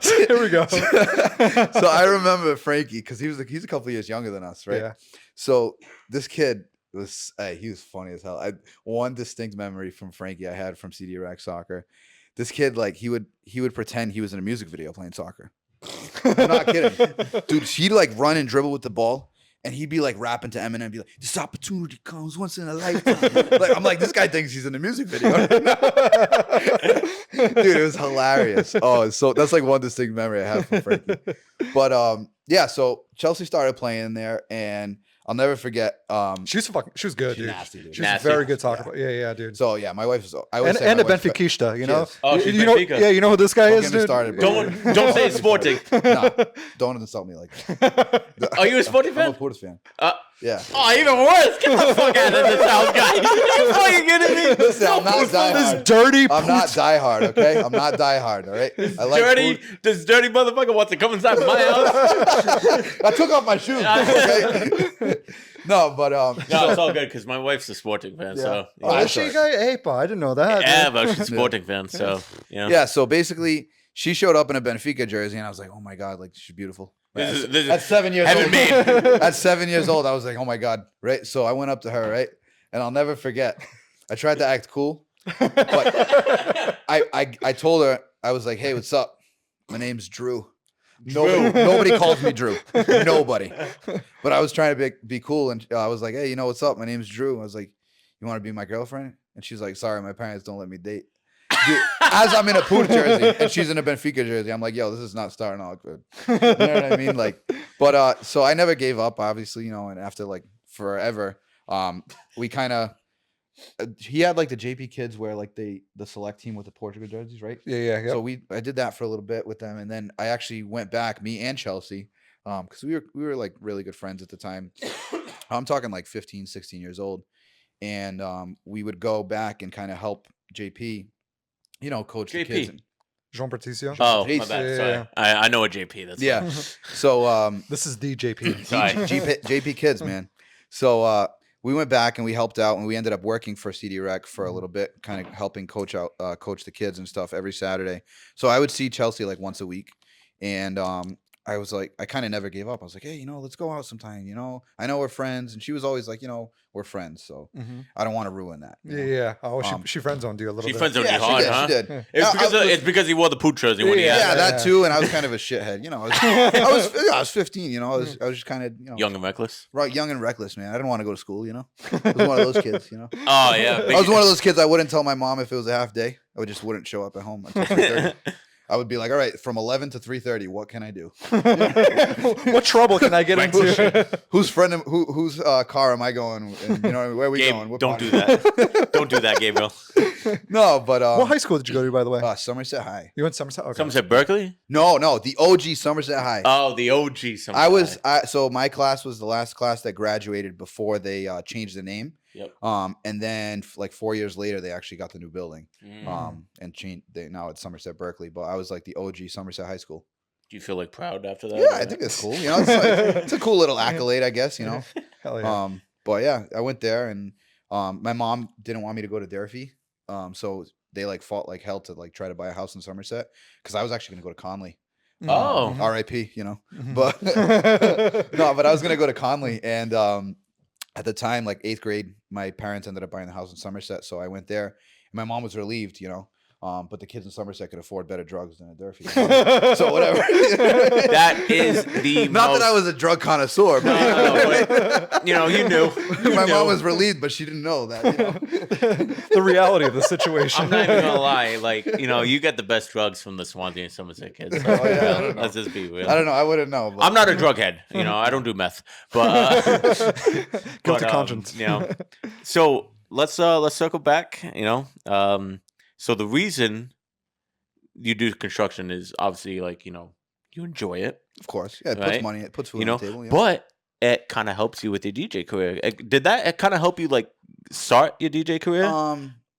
Here we go. So I remember Frankie because he's a couple of years younger than us, right? Yeah. So this kid was he was funny as hell. One distinct memory from Frankie I had from CD Rack soccer. This kid, like he would pretend he was in a music video playing soccer. I'm not kidding. Dude, he'd like run and dribble with the ball. And he'd be like rapping to Eminem, be like, "This opportunity comes once in a lifetime." Like, I'm like, this guy thinks he's in a music video. Dude, it was hilarious. Oh, so that's like one distinct memory I have from Frankie. But yeah, so Chelsea started playing there, and I'll never forget. She was good, She's dude. nasty, dude. She's Nasty. very good soccer player. Yeah, dude. So yeah, my wife is. I always say And my a wife's Benfiquista, you know. Yes. Oh, she's you know, Benfica. yeah, you know who this guy Don't is, get me dude? started, bro. Don't say it's sporting. No, don't insult me like that. Are you a Sporting I'm fan? a Portis fan. Yeah. Oh, even worse. Get the fuck out of this house, guy. You fucking kidding me? Listen, I'm not This diehard. dirty. I'm not diehard, okay? I'm not diehard, all right? I like Dirty, food. this dirty motherfucker wants to come inside my house. I took off my shoes, okay? No, but No, it's all good because my wife's a Sporting fan. So Oh, Yeah, is she that's guy? Ape, I didn't know that. yeah, dude. but she's a Sporting fan. So yeah. yeah, so basically she showed up in a Benfica jersey and I was like, "Oh my god, like she's beautiful." This is At 7 years heaven old. made. At 7 years old, I was like, "Oh my god," right? So I went up to her, right? And I'll never forget. I tried to act cool, but I told her, I was like, "Hey, what's up? My name's Drew." Nobody calls me Drew. Nobody. But I was trying to be cool, and I was like, "Hey, you know what's up? My name's Drew." I was like, "You want to be my girlfriend?" And she's like, "Sorry, my parents don't let me date." Dude, as I'm in a Puerto jersey and she's in a Benfica jersey, I'm like, "Yo, this is not starting out good." You know what I mean? Like, but so I never gave up, obviously, you know. And after like forever, we kind of. He had like the JP kids wear like the select team with the Portugal jerseys, right? Yeah. So I did that for a little bit with them, and then I actually went back, me and Chelsea, because we were like really good friends at the time. I'm talking like 15, 16 years old, and we would go back and kind of help JP, you know, coach the kids. JP. Jean Patricio. Oh, my Patrice. bad. Yeah, Sorry. yeah. I know a JP. That's Yeah. So This is the JP. Sorry. JP kids, man. So we went back and we helped out, and we ended up working for CD Rec for a little bit, kind of helping coach the kids and stuff every Saturday. So I would see Chelsea like once a week, and I was like, I kind of never gave up. I was like, "Hey, you know, let's go out sometime. You know, I know we're friends," and she was always like, "You know, we're friends, so I don't want to ruin that." you know? Yeah. Oh, she friend zoned you a little She bit. friend zoned Yeah, you hard, she huh? did. She did. It's because he wore the Poot jersey when he Yeah, had Yeah, it. that too, and I was kind of a shithead. You know, I was 15. You know, I was just kind of Young and reckless. right, young and reckless, man. I didn't want to go to school. You know, I was one of those kids. You know, Oh yeah. I was one of those kids. I wouldn't tell my mom if it was a half day. I just wouldn't show up at home until 3:30. I would be like, "All right, from 11 to 3:30, what can I do? What trouble can I get Right. into? Whose whose car am I going? And, you know, where are we Gabe, going? What don't party?" do that. Don't do that, Gabriel. No, but What high school did you go to, by the way? Somerset High. You went Somerset. Okay. Somerset Berkeley? No, the OG Somerset High. Oh, the OG Somerset. So my class was the last class that graduated before they changed the name. Yep. And then like 4 years later, they actually got the new building. Mm. And changed. Now it's Somerset Berkeley, but I was like the OG Somerset High School. Do you feel like proud after that? Yeah, I think it's cool. You know, it's a cool little accolade, I guess. You know. Hell yeah. But yeah, I went there, and my mom didn't want me to go to Durfee. So they like fought like hell to like try to buy a house in Somerset because I was actually gonna go to Conley. Oh. R.I.P. You know, but no, but I was gonna go to Conley, and at the time, like 8th grade, my parents ended up buying the house in Somerset, so I went there. And my mom was relieved, you know. But the kids in Somerset could afford better drugs than a Durfee. So whatever. That is the not that I was a drug connoisseur, but, but you know, you knew. My mom was relieved, but she didn't know that. You know? The reality of the situation. I'm not even gonna lie. Like, you know, you get the best drugs from the Swansea and Somerset kids. So, Oh, yeah, I don't know. let's just be real. I don't know. I wouldn't know. But. I'm not a drug head. You know, I don't do meth. But Guilty conscience. You know, so let's circle back. You know, so the reason you do construction is obviously like, you know, you enjoy it. Of course. Yeah, it right? puts money, it puts food you on know, the table. Yeah. But it kind of helps you with your DJ career. Did that kind of help you like start your DJ career?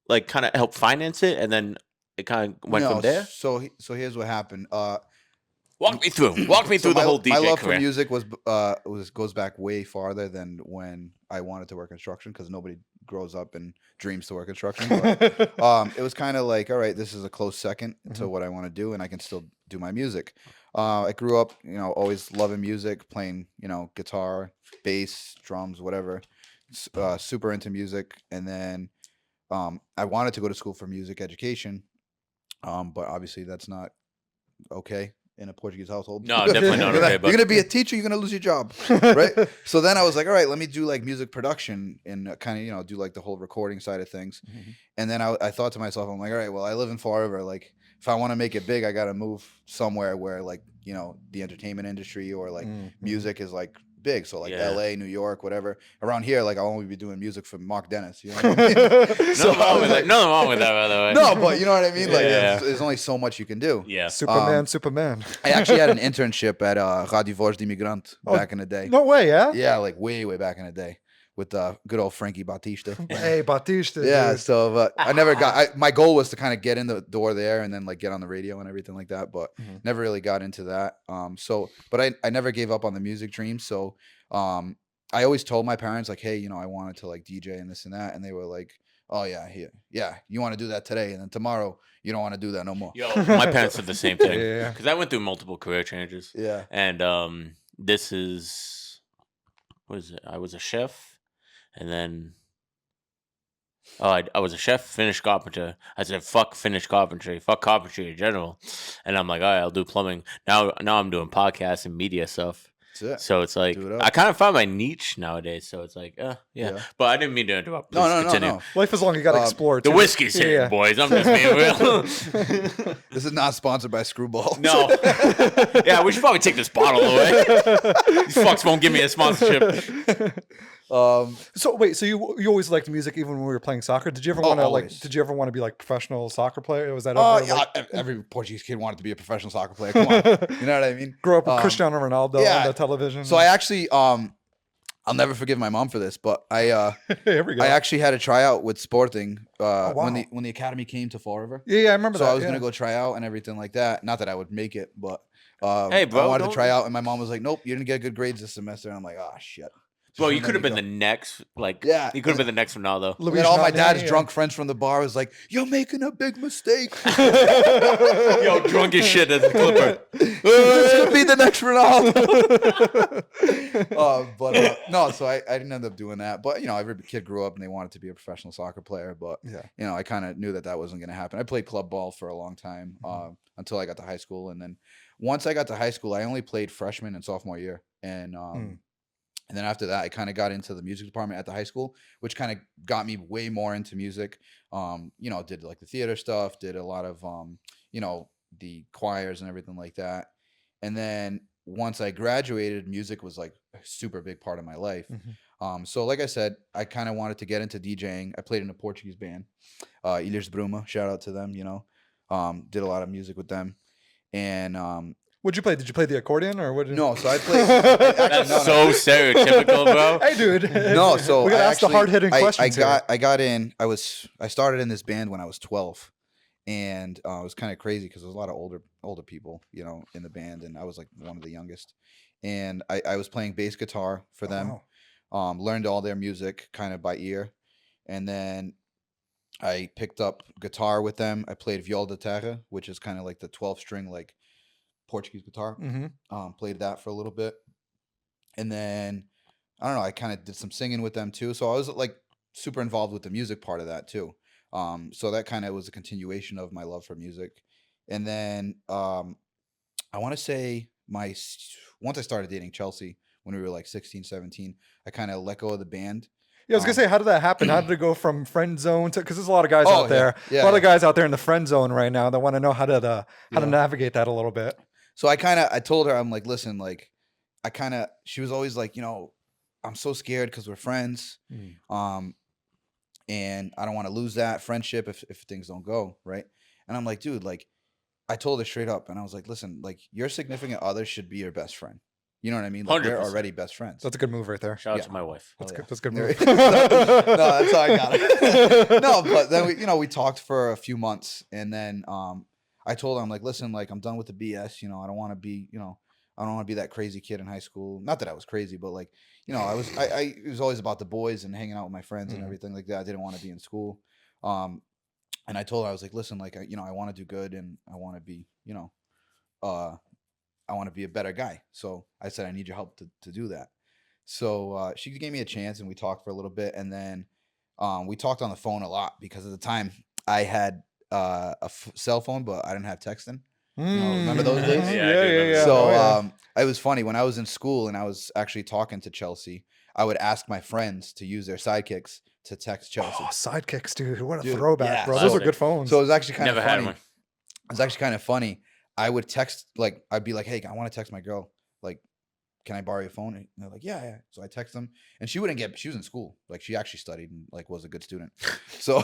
Like kind of help finance it, and then it kind of went from there? So here's what happened. Walk me through the whole DJ my love career. for music goes back way farther than when I wanted to work construction, because nobody grows up and dreams to work construction. But, it was kind of like, all right, this is a close second to what I want to do, and I can still do my music. I grew up, you know, always loving music, playing, you know, guitar, bass, drums, whatever. Super into music, and then I wanted to go to school for music education, but obviously that's not okay in a Portuguese household. No, definitely not okay. But you're gonna be a teacher, you're gonna lose your job, right? So then I was like, all right, let me do like music production and kind of, you know, do like the whole recording side of things. And then I thought to myself, I'm like, all right, well, I live in Fall River. Like, if I want to make it big, I got to move somewhere where like, you know, the entertainment industry or like music is like big. So like LA, New York, whatever. Around here, like I'll only be doing music for Mark Dennis. You know what I mean? nothing wrong with that, by the way. No, but you know what I mean? Like there's only so much you can do. Yeah. Superman. I actually had an internship at Radio Voz de Imigrante back in the day. No way, yeah? Yeah, like way back in the day. With good old Frankie Batista. Hey, Batista. Yeah, dude. so I never got. My goal was to kind of get in the door there and then like get on the radio and everything like that, but never really got into that. But I never gave up on the music dream. So, I always told my parents like, hey, you know, I wanted to like DJ and this and that, and they were like, oh yeah, you want to do that today, and then tomorrow you don't want to do that no more. Yo, my parents did the same thing. Yeah. Because I went through multiple career changes. Yeah, and this is, what is it? I was a chef. And then, I was a chef, finished carpenter. I said, fuck finished carpentry, fuck carpentry in general. And I'm like, all right, I'll do plumbing. Now I'm doing podcasts and media stuff. that's it. So it's like, I kind of found my niche nowadays. So it's like, yeah. But I didn't mean to interrupt. Please continue. No. Life is long, you got to explore. The whiskey's hitting, boys. I'm just being real. This is not sponsored by Screwball. No. Yeah, we should probably take this bottle away. These fucks won't give me a sponsorship. So wait, so you always liked music even when we were playing soccer? Did you ever want to like? Did you ever want to be like professional soccer player? Was that every Portuguese kid wanted to be a professional soccer player? Come on, you know what I mean? Grow up with Cristiano Ronaldo on the television. So I actually I'll never forgive my mom for this, but Here we go. I actually had a tryout with Sporting wow. when the academy came to Fall River. Yeah, I remember that. So I was gonna go try out and everything like that. Not that I would make it, but hey, bro, I wanted to try out, and my mom was like, "Nope, you didn't get good grades this semester." And I'm like, "Oh shit." Bro, you could have been the next, like, you could have been the next Ronaldo. And then all my dad's drunk friends from the bar was like, "You're making a big mistake." Yo, drunk as shit as a Clipper. This could be the next Ronaldo. No, so I didn't end up doing that. But, you know, every kid grew up and they wanted to be a professional soccer player. But, you know, I kind of knew that wasn't going to happen. I played club ball for a long time until I got to high school. And then once I got to high school, I only played freshman and sophomore year. And then after that, I kind of got into the music department at the high school, which kind of got me way more into music. You know, did like the theater stuff, did a lot of, you know, the choirs and everything like that. And then once I graduated, music was like a super big part of my life. So like I said, I kind of wanted to get into DJing. I played in a Portuguese band, Ilhas Bruma, shout out to them, you know, did a lot of music with them. And what'd you play? Did you play the accordion or what? No, so I played. That's so stereotypical, bro. Hey, dude. No, so we gotta ask the hard-hitting questions. I got in. I started in this band when I was 12, and it was kind of crazy because there was a lot of older people, you know, in the band, and I was like one of the youngest. And I was playing bass guitar for them. Wow. Learned all their music kind of by ear, and then I picked up guitar with them. I played viola da terra, which is kind of like the 12-string like Portuguese guitar. Played that for a little bit, and then I don't know. I kind of did some singing with them too. So I was like super involved with the music part of that too. So that kind of was a continuation of my love for music, and then I want to say once I started dating Chelsea when we were like 16, 17, I kind of let go of the band. Yeah, I was gonna say, how did that happen? How did it go from friend zone to? Because there's a lot of guys out there, yeah, a lot of guys out there in the friend zone right now that want to know how to Yeah. navigate that a little bit. So I told her, I'm like, listen, like, she was always like, I'm so scared because we're friends, and I don't want to lose that friendship if things don't go right. And I'm like, dude, like, I told her straight up, and I was like, listen, like, your significant other should be your best friend. You know what I mean? Like, we're 100%. already best friends. That's a good move right there. Shout out to my wife. That's Hell good. That's a good yeah. move. No, that's how I got it. No, but then we talked for a few months, and then I told her, I'm like, listen, like, I'm done with the BS. I don't want to be, I don't want to be that crazy kid in high school. Not that I was crazy, but like, it was always about the boys and hanging out with my friends and everything like that. I didn't want to be in school. And I told her, I was like, listen, like, I want to do good, and I want to be, I want to be a better guy. So I said, I need your help to do that. So she gave me a chance, and we talked for a little bit, and then we talked on the phone a lot because at the time I had a cell phone, but I didn't have texting. Remember those days? Yeah. So it was funny when I was in school and I was actually talking to Chelsea. I would ask my friends to use their sidekicks to text Chelsea. Oh, sidekicks, dude! What a Dude, throwback, yeah, bro. so- Those are good phones. So it was actually kind of Never had funny. one. It was actually kind of funny. I would text, like, I'd be like, hey, I want to text my girl. Like, can I borrow your phone? And they're like, yeah. So I text them, and she was in school. Like, she actually studied and like was a good student. So,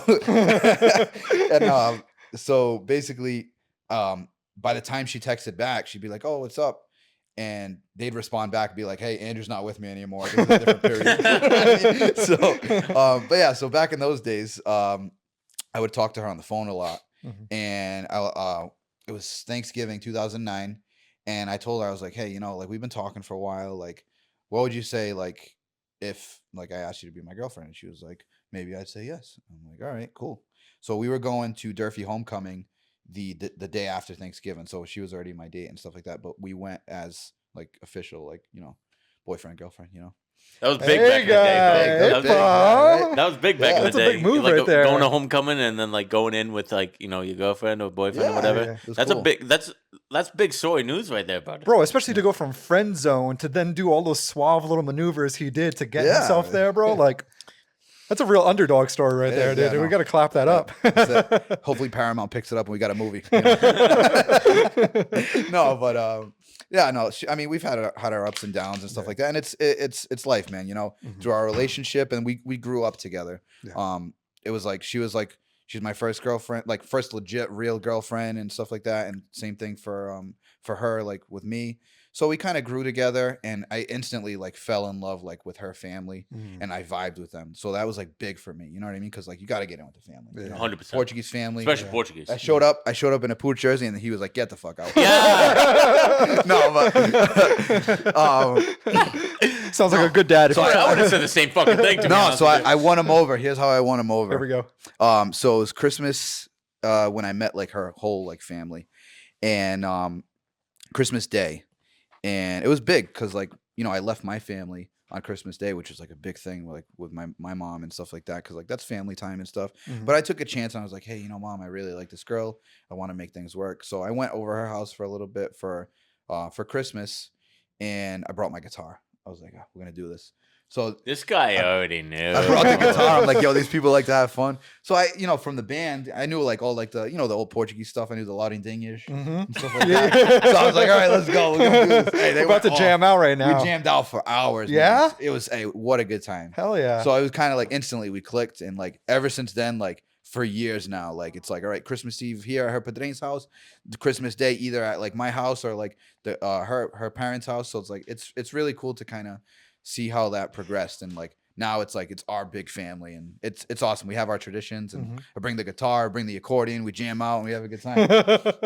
and so basically, by the time she texted back, she'd be like, oh, what's up? And they'd respond back and be like, hey, Andrew's not with me anymore. This is a different period. So, but yeah, so back in those days, I would talk to her on the phone a lot. And it was Thanksgiving 2009. And I told her, I was like, hey, like, we've been talking for a while. Like, what would you say, like, if, like, I asked you to be my girlfriend? And she was like, maybe I'd say yes. I'm like, all right, cool. So we were going to Durfee Homecoming the day after Thanksgiving. So she was already my date and stuff like that. But we went as, like, official, like, boyfriend, girlfriend, That was big Hey, back in the day, bro. guy. That was Hey, big. Paul. That was big back Yeah, in the that's a day. big move like right there. Going to homecoming and then like going in with like your girlfriend or boyfriend or Yeah, whatever. yeah. It was That's cool. that's big story news right there, brother. Bro, especially to go from friend zone to then do all those suave little maneuvers he did to get Yeah. himself there, bro. Like, that's a real underdog story right It there, is, dude. yeah, We no. got to clap that up. That's it. Hopefully Paramount picks it up and we got a movie. No, but yeah, no. I mean, we've had our ups and downs and stuff like that, and it's life, man. Through our relationship, and we grew up together. Yeah. It was like she's my first girlfriend, like first legit real girlfriend and stuff like that, and same thing for her, like with me. So we kind of grew together, and I instantly like fell in love like with her family, and I vibed with them. So that was like big for me. You know what I mean? Because like you got to get in with the family. Yeah. 100%. Portuguese family, Especially Portuguese. I showed up in a Pooch jersey, and he was like, "Get the fuck out!" Yeah. No, but Sounds like a good dad. I would have said the same fucking thing to be no. honest So with you. I won him over. Here's how I won him over. Here we go. So it was Christmas when I met like her whole like family, and Christmas Day, and it was big because like I left my family on Christmas Day, which is like a big thing like with my mom and stuff like that, because like that's family time and stuff. But I took a chance and I was like, hey, Mom, I really like this girl. I want to make things work. So I went over her house for a little bit for Christmas, and I brought my guitar. I was like, oh, we're gonna do this. So This guy already knew. I brought the guitar. I'm like, yo, these people like to have fun. So I, from the band, I knew like all like the, the old Portuguese stuff. I knew the Lauding Dingish and stuff like that. So I was like, all right, let's go. We're gonna do this. Hey, We're about to jam out right now. We jammed out for hours. Yeah? Man. It was what a good time. Hell yeah. So I was kind of like instantly we clicked, and like ever since then, like for years now, like it's like, all right, Christmas Eve here at her padrine's house, the Christmas Day either at like my house or like the her parents' house. So it's like it's really cool to kind of see how that progressed, and like now it's like it's our big family, and it's awesome. We have our traditions, and I bring the guitar, bring the accordion, we jam out, and we have a good time.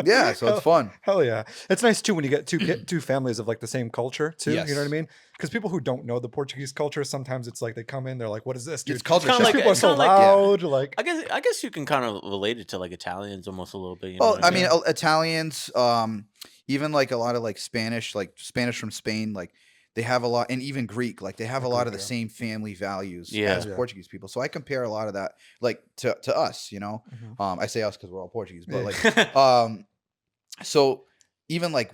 Yeah, so it's fun. Hell yeah. It's nice too when you get two families of like the same culture too. Yes. You know what I mean? Because people who don't know the Portuguese culture, sometimes it's like they come in, they're like, "What is this, dude?" It's culture These shock. people are so loud. Like, I guess you can kind of relate it to like Italians almost a little bit. You know Well, what I mean, Italians, even like a lot of like Spanish from Spain, like they have a lot, and even Greek, like they have a lot of the same family values as Portuguese people. So I compare a lot of that, like to us, you know. I say us because we're all Portuguese, but like, so even like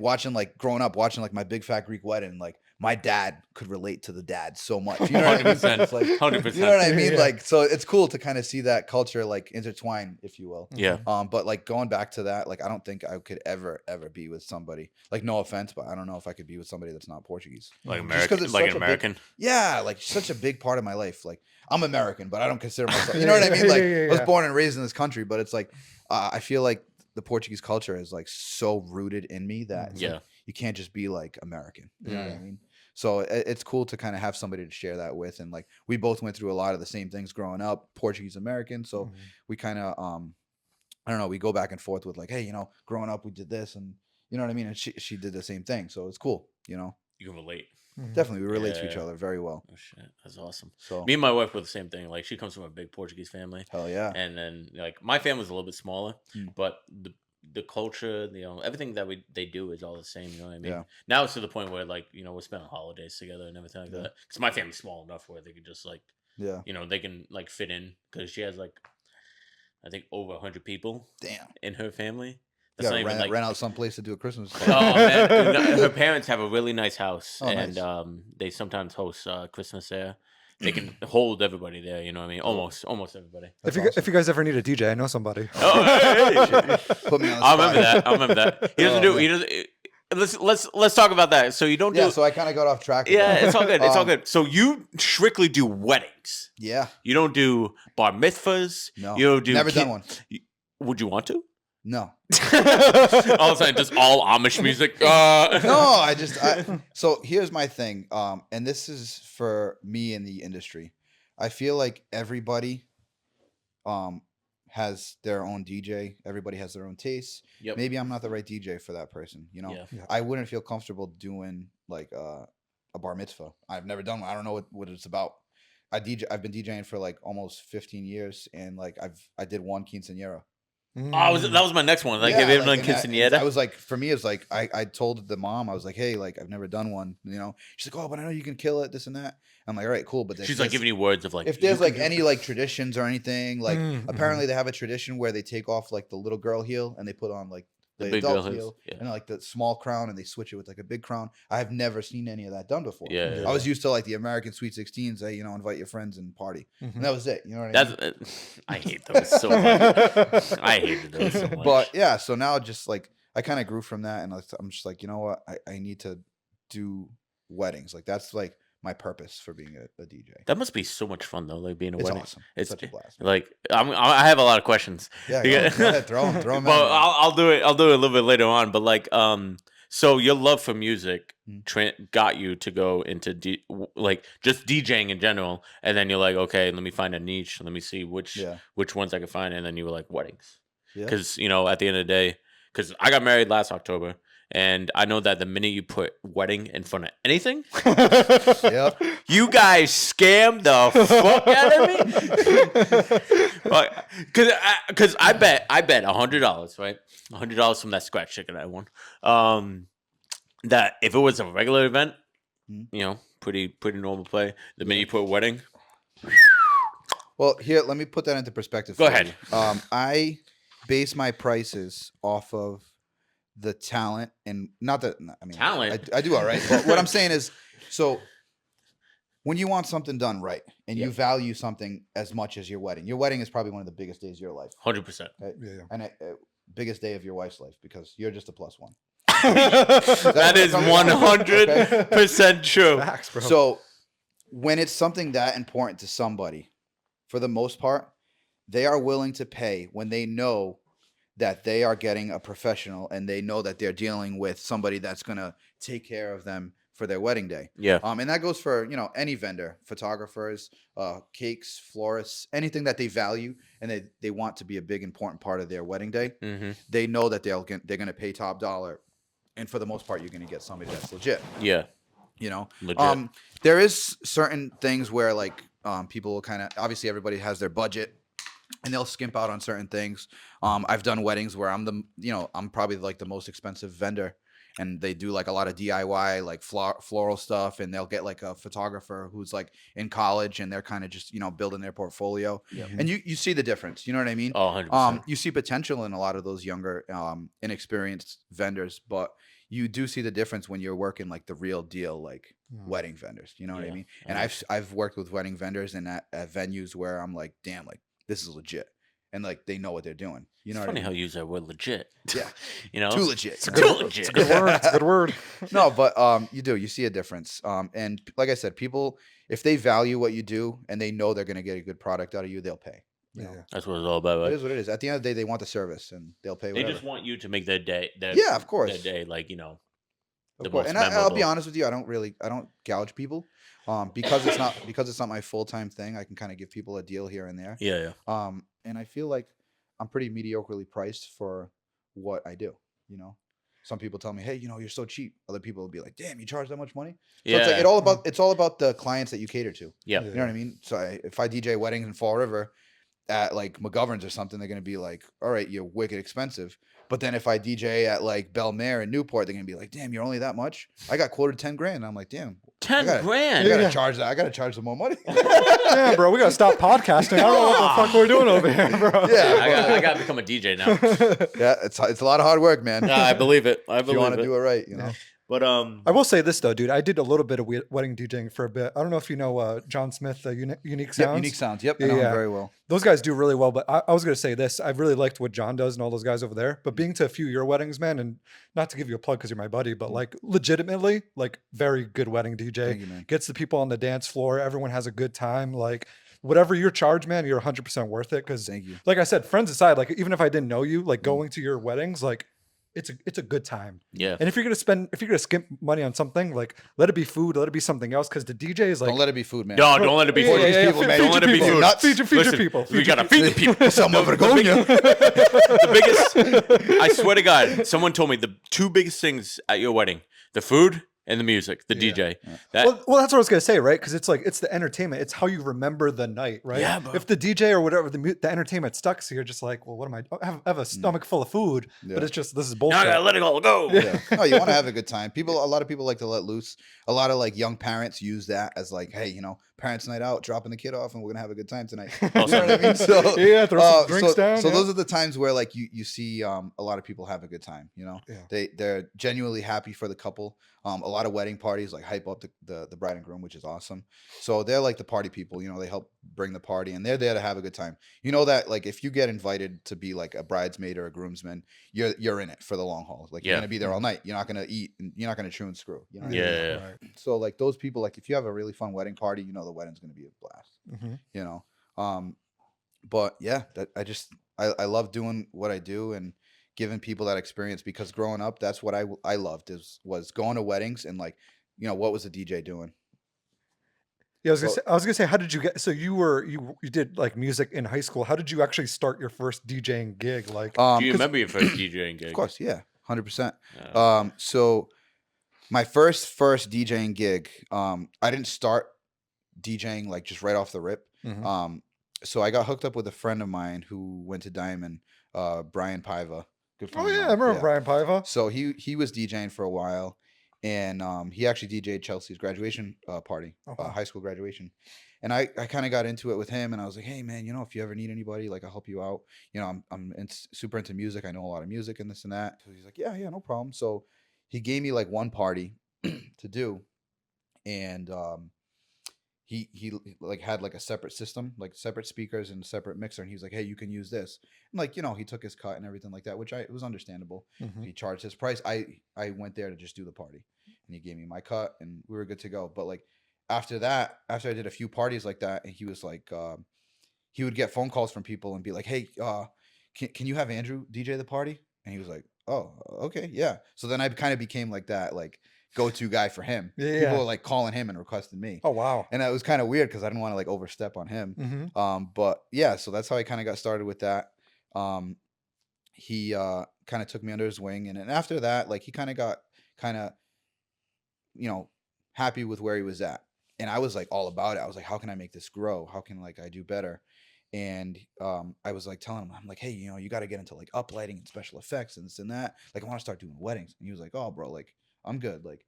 growing up watching like my big fat Greek wedding, like my dad could relate to the dad so much. You know what I mean? It's like, 100%. You know what I mean? Yeah. Like, so it's cool to kind of see that culture like intertwine, if you will. Yeah. But like going back to that, like I don't think I could ever be with somebody, like no offense, but I don't know if I could be with somebody that's not Portuguese. Like American, like an American. Yeah, like such a big part of my life. Like I'm American, but I don't consider myself. You know what I mean? Like I was born and raised in this country, but it's like I feel like the Portuguese culture is like so rooted in me that it's like, you can't just be like American. You know what I mean? So it's cool to kind of have somebody to share that with. And like, we both went through a lot of the same things growing up, Portuguese American. So we kind of, I don't know, we go back and forth with like, hey, you know, growing up, we did this, and you know what I mean? And she did the same thing. So it's cool, you know? You can relate. Definitely. We relate to each other very well. Oh shit. That's awesome. So me and my wife were the same thing. Like she comes from a big Portuguese family. Hell yeah. And then like my family's a little bit smaller, but the culture, you know, everything that they do is all the same. You know what I mean? Yeah. Now it's to the point where like, you know, we're spending holidays together and everything like that. Because my family's small enough where they could just like, you know, they can like fit in. Because she has like, I think over 100 people. Damn. In her family. That's not even like rent out someplace to do a Christmas. Oh man, her parents have a really nice house, and nice. they sometimes host Christmas there. They can hold everybody there. You know what I mean? Almost everybody. If you guys ever need a DJ, I know somebody. Oh, hey. Put me on the spot. I remember that. He doesn't do. He doesn't. Let's talk about that. So you don't do. Yeah. So I kind of got off track. Yeah, it's all good. It's all good. So you strictly do weddings. Yeah. You don't do bar mitzvahs. No. You don't do. Never done one. Would you want to? No. All of a sudden, just all Amish music. No, so here's my thing. And this is for me in the industry. I feel like everybody has their own DJ. Everybody has their own tastes. Yep. Maybe I'm not the right DJ for that person. You know, I wouldn't feel comfortable doing like a bar mitzvah. I've never done one. I don't know what it's about. I've been DJing for like almost 15 years, and like I did one quinceañera. Oh, that was my next one. Like, have you ever done quinceañera? I was like, for me, it was like, I told the mom, I was like, hey, like, I've never done one, you know? She's like, oh, but I know you can kill it, this and that. I'm like, all right, cool. But she's like giving you words of like, if there's like any like traditions or anything, like apparently they have a tradition where they take off like the little girl heel and they put on like the adult heel and like the small crown, and they switch it with like a big crown. I have never seen any of that done before. I was used to like the American Sweet 16s, that, you know, invite your friends and party, and that was it. You know what I mean? I hate those so much. I hated those so much. But yeah, so now just like I kind of grew from that, and I'm just like, you know what, I need to do weddings. Like that's like my purpose for being a DJ. That must be so much fun though, like being a wedding. Awesome. It's such a blast. Like I have a lot of questions. Yeah, go ahead, throw them. Well, I'll do it a little bit later on. But like, so your love for music got you to go into like just DJing in general, and then you're like, okay, let me find a niche. Let me see which ones I can find, and then you were like weddings, because you know at the end of the day, because I got married last October. And I know that the minute you put wedding in front of anything, you guys scam the fuck out of me. Because I bet $100, right? $100 from that scratch chicken I won. That if it was a regular event, you know, pretty normal play. The minute you put wedding. Well, here, let me put that into perspective. Go ahead. I base my prices off of the talent, and not that I mean talent. I do all right, but what I'm saying is, so when you want something done right and you value something as much as your wedding is probably one of the biggest days of your life. 100%. Right? And biggest day of your wife's life, because you're just a plus one. That is 100% true. Facts, bro. So when it's something that important to somebody, for the most part, they are willing to pay when they know that they are getting a professional, and they know that they're dealing with somebody that's going to take care of them for their wedding day. Yeah. And that goes for, you know, any vendor, photographers, cakes, florists, anything that they value and they want to be a big important part of their wedding day. Mm-hmm. They know that they're going to pay top dollar, and for the most part, you're going to get somebody that's legit. Yeah. You know, Legit. there is certain things where like people will kind of, obviously everybody has their budget and they'll skimp out on certain things. I've done weddings where I'm probably like the most expensive vendor, and they do like a lot of DIY, like floral stuff, and they'll get like a photographer who's like in college and they're kind of just, you know, building their portfolio. And you see the difference, you know what I mean? Oh, 100%. You see potential in a lot of those younger, inexperienced vendors, but you do see the difference when you're working like the real deal, like wedding vendors, you know what I mean? And I've worked with wedding vendors and at venues where I'm like, damn, like this is legit. And like they know what they're doing. You know It's what funny I how mean? you use that word legit. Yeah. You know? Too legit. It's too legit. Good word. It's a good word. No, but you see a difference. And like I said, people, if they value what you do and they know they're gonna get a good product out of you, they'll pay. You know? That's what it's all about. It Right? is what it is. At the end of the day, they want the service and they'll pay They whatever. just want you to make their day. Yeah, of course. Their day, like, you know, Of course. And I'll be honest with you, I don't gouge people. Because it's not my full-time thing, I can kind of give people a deal here and there. Yeah. And I feel like I'm pretty mediocrely priced for what I do, you know. Some people tell me, "Hey, you know, you're so cheap." Other people will be like, "Damn, you charge that much money?" So Yeah. it's like it's all about the clients that you cater to. Yeah. You know what I mean? So if I DJ weddings in Fall River at like McGovern's or something, they're gonna be like, "All right, you're wicked expensive." But then if I DJ at like Belmare in Newport, they're gonna be like, "Damn, you're only that much?" I got quoted 10 grand. I'm like, "Damn, 10 I grand. gotta charge that. I gotta charge some more money." Yeah, bro, we gotta stop podcasting. I don't know what the fuck we're doing over here, bro. Yeah, I gotta become a DJ now. yeah, it's a lot of hard work, man. Nah, I believe it. I If you believe want to it. do it right, you know. But I will say this though, dude. I did a little bit of wedding DJing for a bit. I don't know if you know John Smith, Unique Sounds. Yep, Unique Sounds. Yep, I know him very well. Those guys do really well. But I was gonna say this. I really liked what John does and all those guys over there. But being to a few of your weddings, man, and not to give you a plug because you're my buddy, but like legitimately, like very good wedding DJ. Thank you, man. Gets the people on the dance floor. Everyone has a good time. Like whatever your charge, man, you're 100% worth it. Because Thank you. like I said, friends aside, like even if I didn't know you, like going to your weddings, like it's a good time. yeah. And if you're gonna skimp money on something, like let it be food, let it be something else, because the DJ is like, Don't let it be food, man. No, don't let it be food. yeah, people, man. Don't let it be people. food. Nuts. feed your Listen, people. We gotta feed the people. Some of it going. The biggest, I swear to God, someone told me the two biggest things at your wedding: the food and the music, the DJ. That Well, that's what I was gonna say, right? Because it's like it's the entertainment. It's how you remember the night, right? Yeah, bro. If the DJ or whatever the entertainment sucks, you're just like, well, what am I? I have a stomach full of food, but it's just this is now bullshit. I gotta let it all go. Yeah. No, you want to have a good time. A lot of people like to let loose. A lot of like young parents use that as like, hey, you know, parents' night out, dropping the kid off, and we're gonna have a good time tonight. You know what I mean? So Yeah, throw some drinks down, So yeah. those are the times where like you see a lot of people have a good time. You know, Yeah. they're genuinely happy for the couple. A lot of wedding parties like hype up the bride and groom, which is awesome. So they're like the party people. You know, they help bring the party, and they're there to have a good time. You know that like if you get invited to be like a bridesmaid or a groomsman, you're in it for the long haul. Like you're Yeah. gonna be there all night. You're not gonna eat. And you're not gonna chew and screw. You know what I mean? Yeah. Right. So like those people, like if you have a really fun wedding party, you know the wedding's gonna be a blast. Mhm. You know, but yeah, I love doing what I do and giving people that experience, because growing up, that's what I loved was going to weddings and like, you know, what was the DJ doing? Yeah, I was gonna say, how did you get? So you did like music in high school. How did you actually start your first DJing gig? Like, Do you 'cause- remember your first DJing gig? Of course, yeah, 100%. Uh, So my first DJing gig, I didn't start DJing like just right off the rip. Mhm. So I got hooked up with a friend of mine who went to Diamond, Brian Paiva. Good friend Oh of yeah, I mine. remember Brian Paiva. So he was DJing for a while, and he actually DJ'd Chelsea's graduation party, Okay. high school graduation. And I kind of got into it with him, and I was like, hey man, you know, if you ever need anybody, like I'll help you out. You know, I'm super into music. I know a lot of music and this and that. So he's like, yeah, no problem. So he gave me like one party to do, and he like had like a separate system, like separate speakers and separate mixer, and he was like, hey, you can use this. And like, you know, he took his cut and everything like that, which it was understandable. Mhm. He charged his price. I went there to just do the party, and he gave me my cut, and we were good to go. But like after that, after I did a few parties like that, and he was like, he would get phone calls from people and be like, hey, can you have Andrew DJ the party? And he was like, oh, okay, yeah. So then I kind of became like that, like go-to guy for him. Yeah. People were like calling him and requesting me. Oh wow. And that was kind of weird because I didn't want to like overstep on him. But yeah, so that's how I kind of got started with that. He kind of took me under his wing, and then after that, like he kind of got kind of, you know, happy with where he was at. And I was like all about it. I was like, how can I make this grow? How can like I do better? And I was like telling him, I'm like, hey, you know, you got to get into like uplighting and special effects and this and that. Like I want to start doing weddings. And he was like, oh, bro, like I'm good. Like,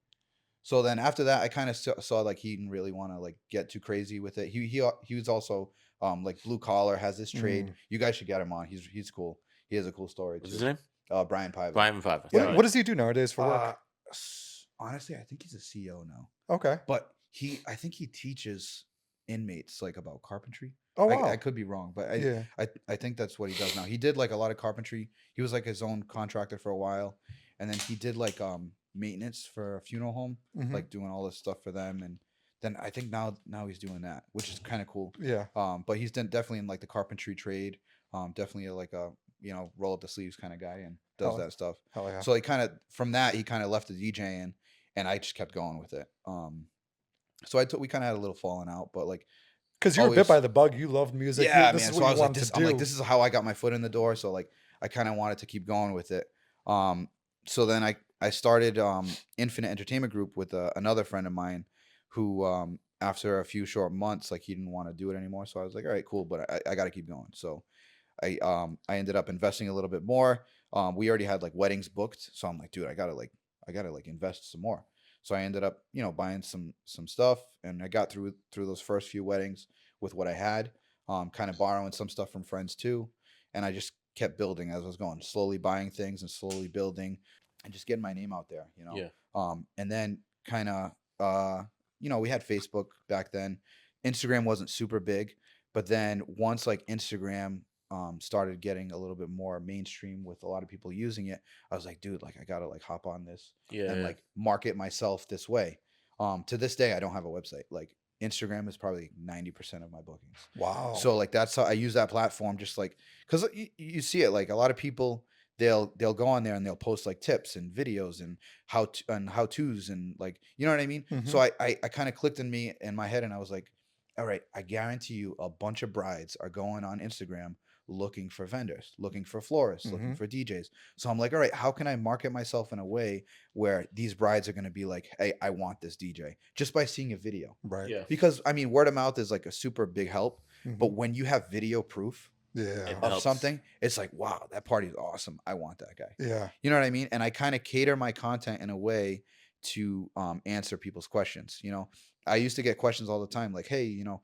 so then after that, I kind of saw like he didn't really want to like get too crazy with it. He was also like blue collar, has this trade. You guys should get him on. He's cool. He has a cool story What's too. his name? Brian Piven. Brian Piven. What does he do nowadays for work? Honestly, I think he's a CEO now. Okay. But I think he teaches inmates like about carpentry. Oh wow. I could be wrong, but I think that's what he does now. He did like a lot of carpentry. He was like his own contractor for a while, and then he did like maintenance for a funeral home, like doing all this stuff for them. And then I think now he's doing that, which is kind of cool. Yeah. But he's definitely in like the carpentry trade. Definitely like a, you know, roll up the sleeves kind of guy and does that stuff. Hell yeah. So he kind of from that he kind of left the DJing, and I just kept going with it. So we kind of had a little falling out, but like. Because you were bit by the bug, you loved music. Yeah, man. So I was like, this is how I got my foot in the door. So like, I kind of wanted to keep going with it. So then I started Infinite Entertainment Group with another friend of mine, who after a few short months, like he didn't want to do it anymore. So I was like, all right, cool, but I got to keep going. So I ended up investing a little bit more. We already had like weddings booked, so I'm like, dude, I gotta invest some more. So I ended up, you know, buying some stuff, and I got through those first few weddings with what I had, kind of borrowing some stuff from friends too, and I just kept building as I was going, slowly buying things and slowly building, and just getting my name out there, you know. Yeah. And then kind of, you know, we had Facebook back then. Instagram wasn't super big, but then once like Instagram started getting a little bit more mainstream with a lot of people using it, I was like, dude, like I gotta like hop on this and like market myself this way. To this day, I don't have a website. Like Instagram is probably 90% of my bookings. Wow. So like that's how I use that platform, just like because you see it, like a lot of people they'll go on there and they'll post like tips and videos and how to's and like, you know what I mean. So I kind of clicked in my head, and I was like, all right, I guarantee you a bunch of brides are going on Instagram looking for vendors, looking for florists, looking for DJs. So I'm like, all right, how can I market myself in a way where these brides are going to be like, hey, I want this DJ, just by seeing a video. Right. Yeah. Because I mean, word of mouth is like a super big help, but when you have video proof of something, it's like, wow, that party's awesome. I want that guy. Yeah. You know what I mean? And I kind of cater my content in a way to answer people's questions. You know, I used to get questions all the time, like, hey, you know,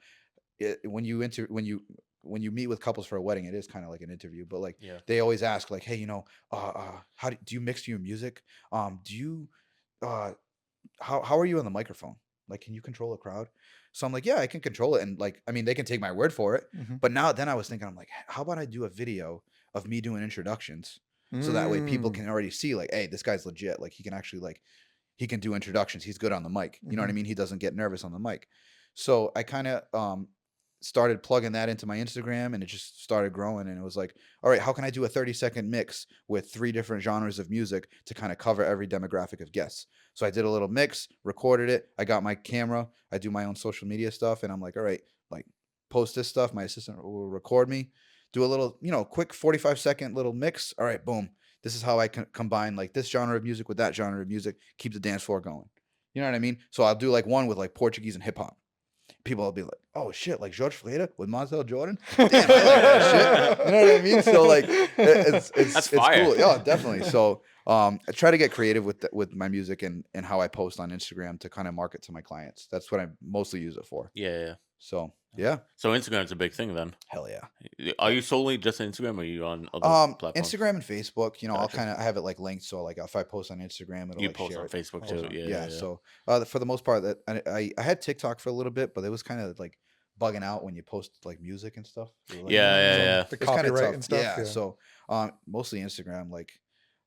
when you meet with couples for a wedding, it is kind of like an interview, but like they always ask like, hey, you know, how do you mix your music? Do you how are you on the microphone? Like, can you control a crowd? So I'm like, yeah, I can control it. And like, I mean, they can take my word for it. But then I was thinking, I'm like, how about I do a video of me doing introductions, so that way people can already see like, hey, this guy's legit. Like he can actually like, he can do introductions. He's good on the mic. You know what I mean? He doesn't get nervous on the mic. So I kind of started plugging that into my Instagram, and it just started growing. And it was like, all right, how can I do a 30-second mix with 3 different genres of music to kind of cover every demographic of guests? So I did a little mix, recorded it. I got my camera. I do my own social media stuff. And I'm like, all right, like post this stuff. My assistant will record me, do a little, you know, quick 45-second little mix. All right, boom. This is how I can combine like this genre of music with that genre of music, keep the dance floor going. You know what I mean? So I'll do like one with like Portuguese and hip hop. People will be like, oh shit, like George Fleta with Montel Jordan? Damn, I like that shit. You know what I mean? So like it's fire. cool. Yeah, definitely. So I try to get creative with my music and how I post on Instagram to kind of market to my clients. That's what I mostly use it for. Yeah. So yeah. So Instagram's a big thing then. Hell yeah. Are you solely just Instagram, or are you on other platforms? Instagram and Facebook. You know, Gotcha. I have it like linked, so like if I post on Instagram, it'll You like post share on it. Facebook too. Yeah. So for the most part, that I had TikTok for a little bit, but it was kind of like bugging out when you post like music and stuff. Like, Yeah. The it's kinda copyright tough. and stuff. Yeah. So mostly Instagram. Like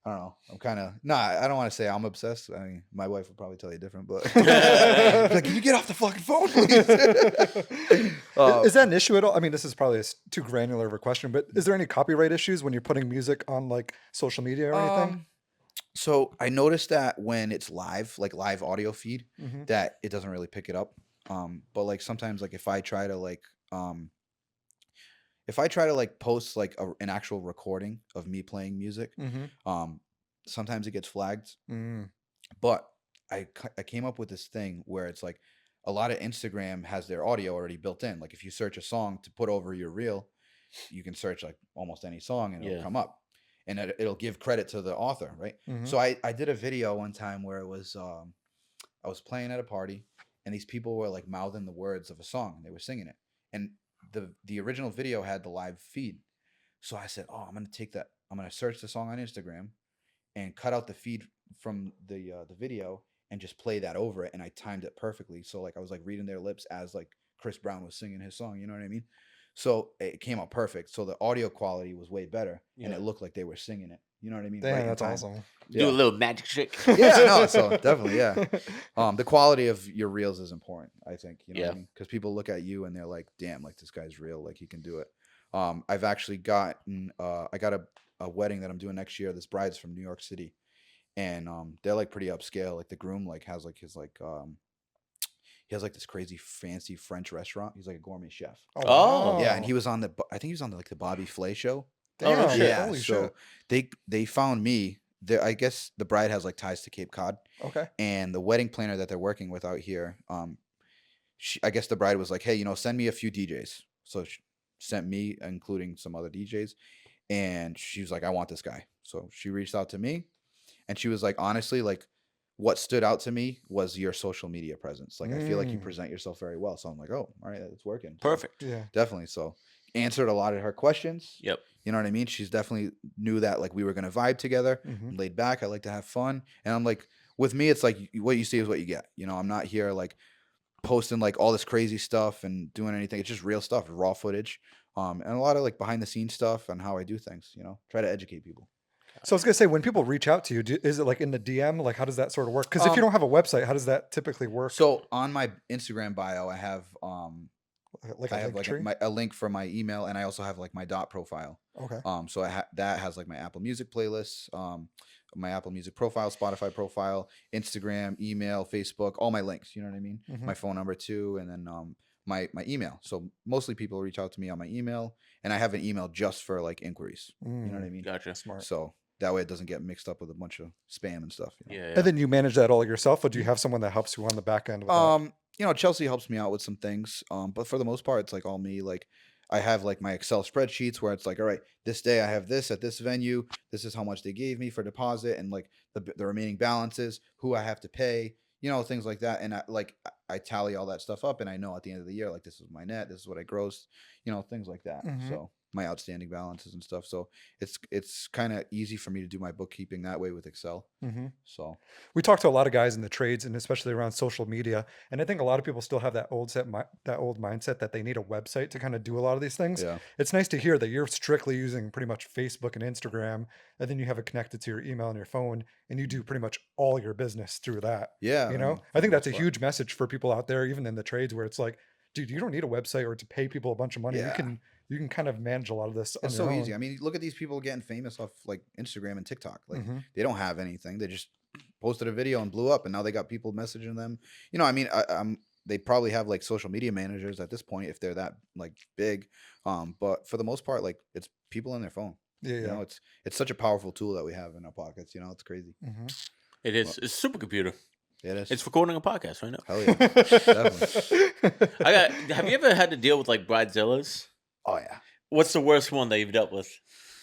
I don't know. I'm kind of I don't want to say I'm obsessed. I mean, my wife would probably tell you different, but like, can you get off the fucking phone, please? Is that an issue at all? I mean, this is probably too granular of a question, but is there any copyright issues when you're putting music on like social media or anything? So I noticed that when it's live, like live audio feed, Hmm. that it doesn't really pick it up. But like sometimes, like um, if I try to like post like an actual recording of me playing music, Hmm. um, sometimes it gets flagged. Mm. But I came up with this thing where it's like a lot of Instagram has their audio already built in. Like if you search a song to put over your reel, you can search like almost any song and it'll Yeah. come up, and it'll give credit to the author, right? Hmm. So I did a video one time where it was I was playing at a party, and these people were like mouthing the words of a song and they were singing it, and the original video had the live feed. So I said, oh, I'm gonna take that. I'm gonna search the song on Instagram and cut out the feed from the video and just play that over it, and I timed it perfectly. So like I was like reading their lips as like Chris Brown was singing his song, you know what I mean? So it came out perfect. So the audio quality was way better, and Yeah. it looked like they were singing it. You know what I mean? Damn, Right in that's time. awesome. Do a Yeah. little magic trick. Yeah, no, so definitely, yeah. The quality of your reels is important, I think. You know what I Yeah. mean? Because people look at you and they're like, "Damn, like this guy's real. Like he can do it." I've actually gotten, I got a wedding that I'm doing next year. This bride's from New York City, and they're like pretty upscale. Like the groom like has like his like he has like this crazy fancy French restaurant. He's like a gourmet chef. Oh, Oh. Yeah, and wow. he was on I think he was on like the Bobby Flay show. Oh, no Damn. shit. Yeah, Holy so they found me. I guess the bride has like ties to Cape Cod, shit. Okay. and the wedding planner that they're working with out here, I guess the bride was like, hey, send me a few DJs. So she sent me, including some other DJs, and she was like, I want this guy. So she reached out to me, and she was like, honestly, like what stood out to me was your social media presence. Like I feel like you Mm. present yourself very well. So I'm like, oh, all right, it's working. So, Perfect. Yeah. definitely. So answered a lot of her questions. Yep. You know what I mean? She's definitely knew that like we were gonna vibe together. Hmm. I'm laid back. I like to have fun, and I'm like, with me, it's like what you see is what you get. I'm not here like posting like all this crazy stuff and doing anything. It's just real stuff, raw footage, and a lot of like behind the scenes stuff and how I do things. Try to educate people. So I was gonna say, when people reach out to you, is it like in the DM? Like, how does that sort of work? Because if you Um, don't have a website, how does that typically work? So on my Instagram bio, I have Like I a have link like tree? a link for my email, and I also have like my dot profile. Okay. So that has like my Apple Music playlists, my Apple Music profile, Spotify profile, Instagram, email, Facebook, all my links. You know what I mean? Hmm. My phone number too, and then my email. So mostly people reach out to me on my email, and I have an email just for like inquiries. You know what I mean? Gotcha. Smart. So that way it doesn't get mixed up with a bunch of spam and stuff. Yeah. And then you manage that all yourself, or do you have someone that helps you on the back end with that? Chelsea helps me out with some things. But for the most part, it's like all me. Like I have like my Excel spreadsheets where it's like, all right, this day I have this at this venue. This is how much they gave me for deposit, and like the remaining balances, who I have to pay, things like that. And I tally all that stuff up, and I know at the end of the year, like this is my net, this is what I grossed, things like that. Mhm. So my outstanding balances and stuff. So it's kind of easy for me to do my bookkeeping that way with Excel. Hmm. So We talk to a lot of guys in the trades, and especially around social media. And I think a lot of people still have that old mindset that they need a website to kind of do a lot of these things. yeah. It's nice to hear that you're strictly using pretty much Facebook and Instagram, and then you have it connected to your email and your phone, and you do pretty much all your business through that. Yeah, You I know, mean, I for think the that's a most part. huge message for people out there, even in the trades, where it's like, dude, you don't need a website or to pay people a bunch of money. Yeah. You can kind of manage a lot of this on It's your so own. easy. I mean, look at these people getting famous off like Instagram and TikTok. Like Mhm. they don't have anything. They just posted a video and blew up, and now they got people messaging them. I mean, they probably have like social media managers at this point if they're that like big. But for the most part, like it's people on their phone. Yeah, yeah. It's such a powerful tool that we have in our pockets. It's crazy. Mhm. It is. It's a supercomputer. It is. It's recording a podcast right now. Hell yeah. Definitely. Have you ever had to deal with like Bridezillas? Oh yeah. What's the worst one that you've dealt with?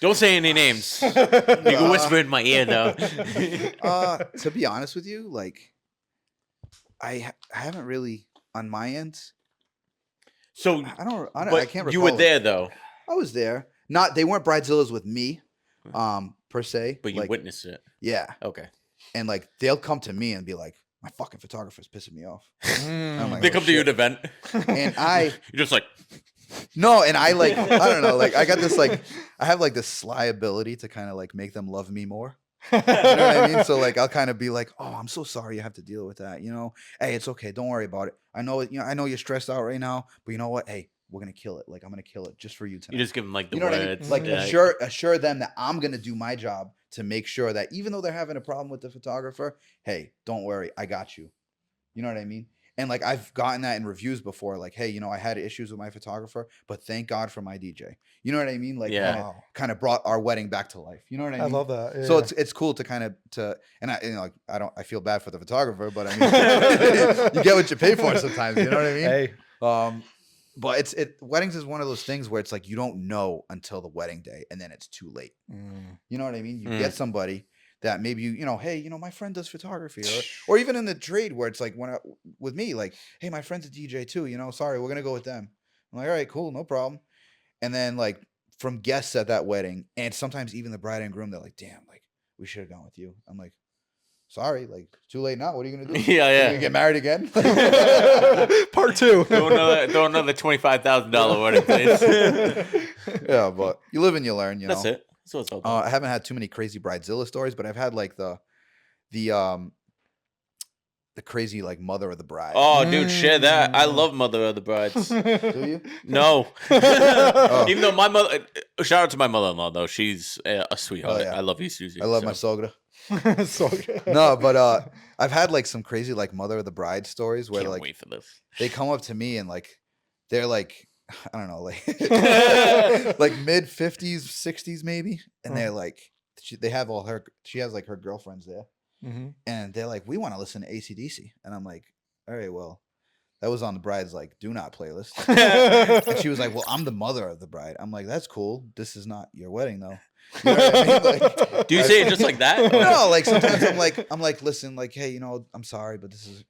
Don't say any names. You can whisper in my ear though. To be honest with you, like I haven't really on my end. So I can't recall. you were it. there though, I was there. They weren't Bridezillas with me, per se. but you like, witnessed it. Yeah, Okay. and like they'll come to me and be like, "My fucking photographer's pissing me off," I'm like, They "Oh, come to you at shit." an event. and I You're just like, no, and I like I don't know, like I got this like I have like this sly ability to kind of like make them love me more. You know what I mean? So like I'll kind of be like, "Oh, I'm so sorry you have to deal with that. Hey, it's okay. Don't worry about it. I know I know you're stressed out right now, but you know what? Hey, we're gonna kill it. Like I'm gonna kill it just for you tonight. You just give them like the you know words. what I mean? Like assure them that I'm gonna do my job to make sure that even though they're having a problem with the photographer, hey, don't worry, I got you. You know what I mean? And like I've gotten that in reviews before, like, hey, I had issues with my photographer, but thank God for my DJ. You know what I mean? Like kind of brought our wedding back to life. You know what I mean? I love that. Yeah. So it's cool to kind of and I feel bad for the photographer, but I mean you get what you pay for sometimes. You know what I mean? Hey. But weddings is one of those things where it's like you don't know until the wedding day, and then it's too late. You know what I mean? You get somebody that maybe hey, my friend does photography, or even in the trade where it's like with me, like, hey, my friend's a DJ too. Sorry, we're gonna go with them. I'm like, all right, cool, no problem. And then like from guests at that wedding, and sometimes even the bride and groom, they're like, damn, like we should have gone with you. I'm like, sorry, like too late now. What are you gonna do? Yeah. You gonna get married again? Part 2. Throw another $25,000 wedding, please. Yeah, but you live and you learn. That's it. That's what it's all about. I haven't had too many crazy Bridezilla stories, but I've had like the crazy like mother of the bride. Oh, dude, share that. I love mother of the brides. Do you? No. Even though my mother, shout out to my mother-in-law though. She's a sweetheart. Yeah. I love you, Susie. I love my sogra. So good. No, but I've had like some crazy like mother of the bride stories where Can't like wait for this. they come up to me and like they're like, I don't know, like like mid 50s, 60s maybe, and they're like she has like her girlfriends there, and they're like, we want to listen to AC/DC, and I'm like, all right, well, that was on the bride's like do not playlist. And she was like, well, I'm the mother of the bride. I'm like, that's cool. This is not your wedding though. You know what I mean? Like, do you say it just like that? No, like sometimes I'm like, listen, like, hey, I'm sorry, but this is,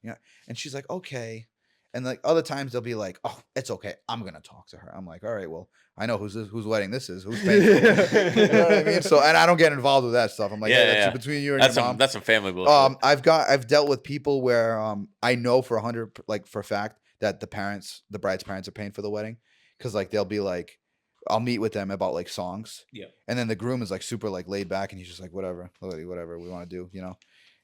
and she's like, okay. And like other times they'll be like, oh, it's okay, I'm gonna talk to her. I'm like, all right, well, I know whose wedding this is, who's paying for it. You know what I mean? So, and I don't get involved with that stuff. I'm like, that's between you and your mom. That's some family bullshit. I've dealt with people where I know for a fact that the bride's parents are paying for the wedding, because like they'll be like, I'll meet with them about like songs, and then the groom is like super like laid back, and he's just like whatever we want to do,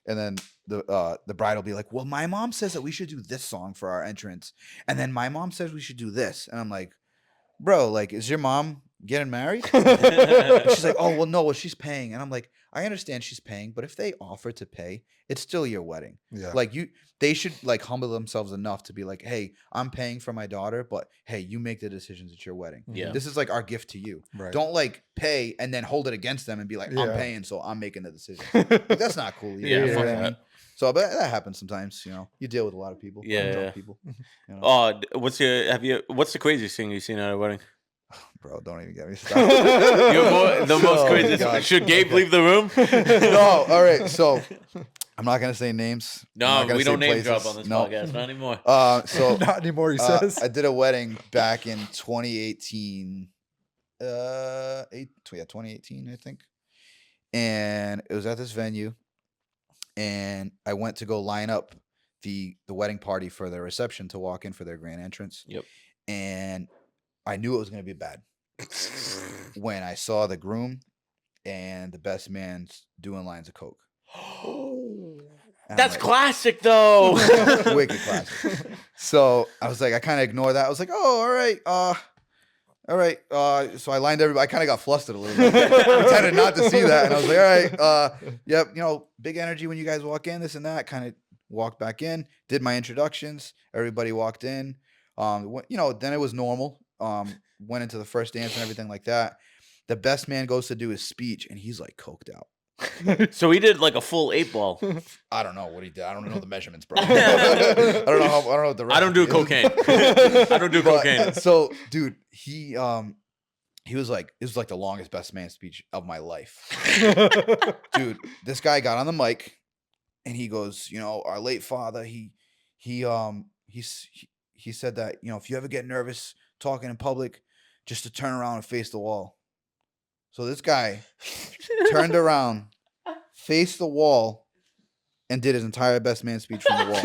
and then the bride will be like, well, my mom says that we should do this song for our entrance, and then my mom says we should do this, and I'm like, bro, like, is your mom getting married? And she's like, oh, well, no, she's paying, and I'm like, I understand she's paying, but if they offer to pay, it's still your wedding. Yeah. Like they should like humble themselves enough to be like, hey, I'm paying for my daughter, but hey, you make the decisions at your wedding. Yeah. This is like our gift to you. Right. Don't like pay and then hold it against them and be like, I'm paying, so I'm making the decision. Like, that's not cool. Yeah, Fuck that. So, but that happens sometimes. You deal with a lot of people. Yeah. People. Oh, what's the craziest thing you've seen at a wedding? Bro, don't even get me started. The most craziest. God. Should Gabe leave the room? No. All right. So I'm not gonna say names. No, we don't name drop on this podcast. Not anymore. So not anymore. He says. I did a wedding back in 2018. 2018, I think. And it was at this venue, and I went to go line up the wedding party for their reception to walk in for their grand entrance. Yep. And I knew it was going to be bad when I saw the groom and the best man doing lines of coke. That's like, classic, though. Wicked classic. So I was like, I kind of ignored that. I was like, oh, all right. So I lined everybody. I kind of got flustered a little bit. Pretended not to see that. And I was like, all right, yep, big energy when you guys walk in, this and that. Kind of walked back in, did my introductions. Everybody walked in. Then it was normal. Went into the first dance and everything like that. The best man goes to do his speech, and he's like coked out. So he did like a full 8-ball. I don't know what he did. I don't know the measurements, bro. I don't know what the. I don't do cocaine. I don't do cocaine. So, dude, he was like, it was like the longest best man speech of my life. Dude, this guy got on the mic, and he goes, our late father, he said that, if you ever get nervous talking in public, just to turn around and face the wall. So this guy turned around, faced the wall, and did his entire best man speech from the wall.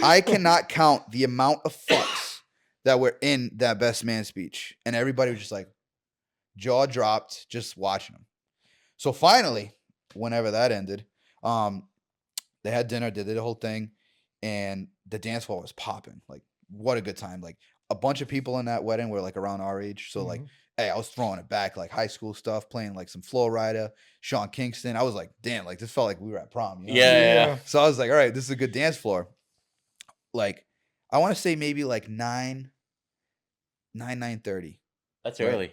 I cannot count the amount of fucks that were in that best man speech. And everybody was just like, jaw dropped, just watching him. So finally, whenever that ended, they had dinner, they did the whole thing, and the dance floor was popping. Like, what a good time. Like a bunch of people in that wedding were like around our age. So like, hey, I was throwing it back, like high school stuff, playing like some Flo Rida, Sean Kingston. I was like, damn, like this felt like we were at prom. You know what I mean? Yeah. So I was like, all right, this is a good dance floor. Like, I want to say maybe like 9:30. That's Right. early.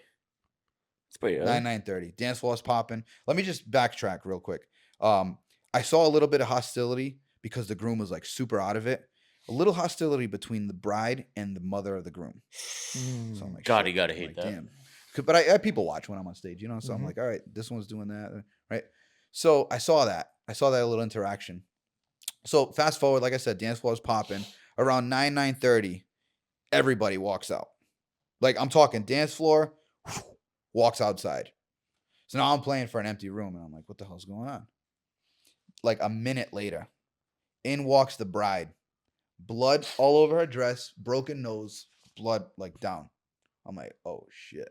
It's pretty early. 9:30. Dance floor is popping. Let me just backtrack real quick. I saw a little bit of hostility because the groom was like super out of it. A little hostility between the bride and the mother of the groom. So I'm like, God, shit. you gotta I'm hate like, that. damn. But I people watch when I'm on stage, you know. So I'm like, all right, this one's doing that, right? So I saw that little interaction. So fast forward, like I said, dance floor is popping. Around 9:30, everybody walks out. Like I'm talking dance floor, walks outside. So now I'm playing for an empty room, and I'm like, what the hell's going on? Like a minute later, in walks the bride. Blood all over her dress, broken nose, blood like down. I'm like, oh shit.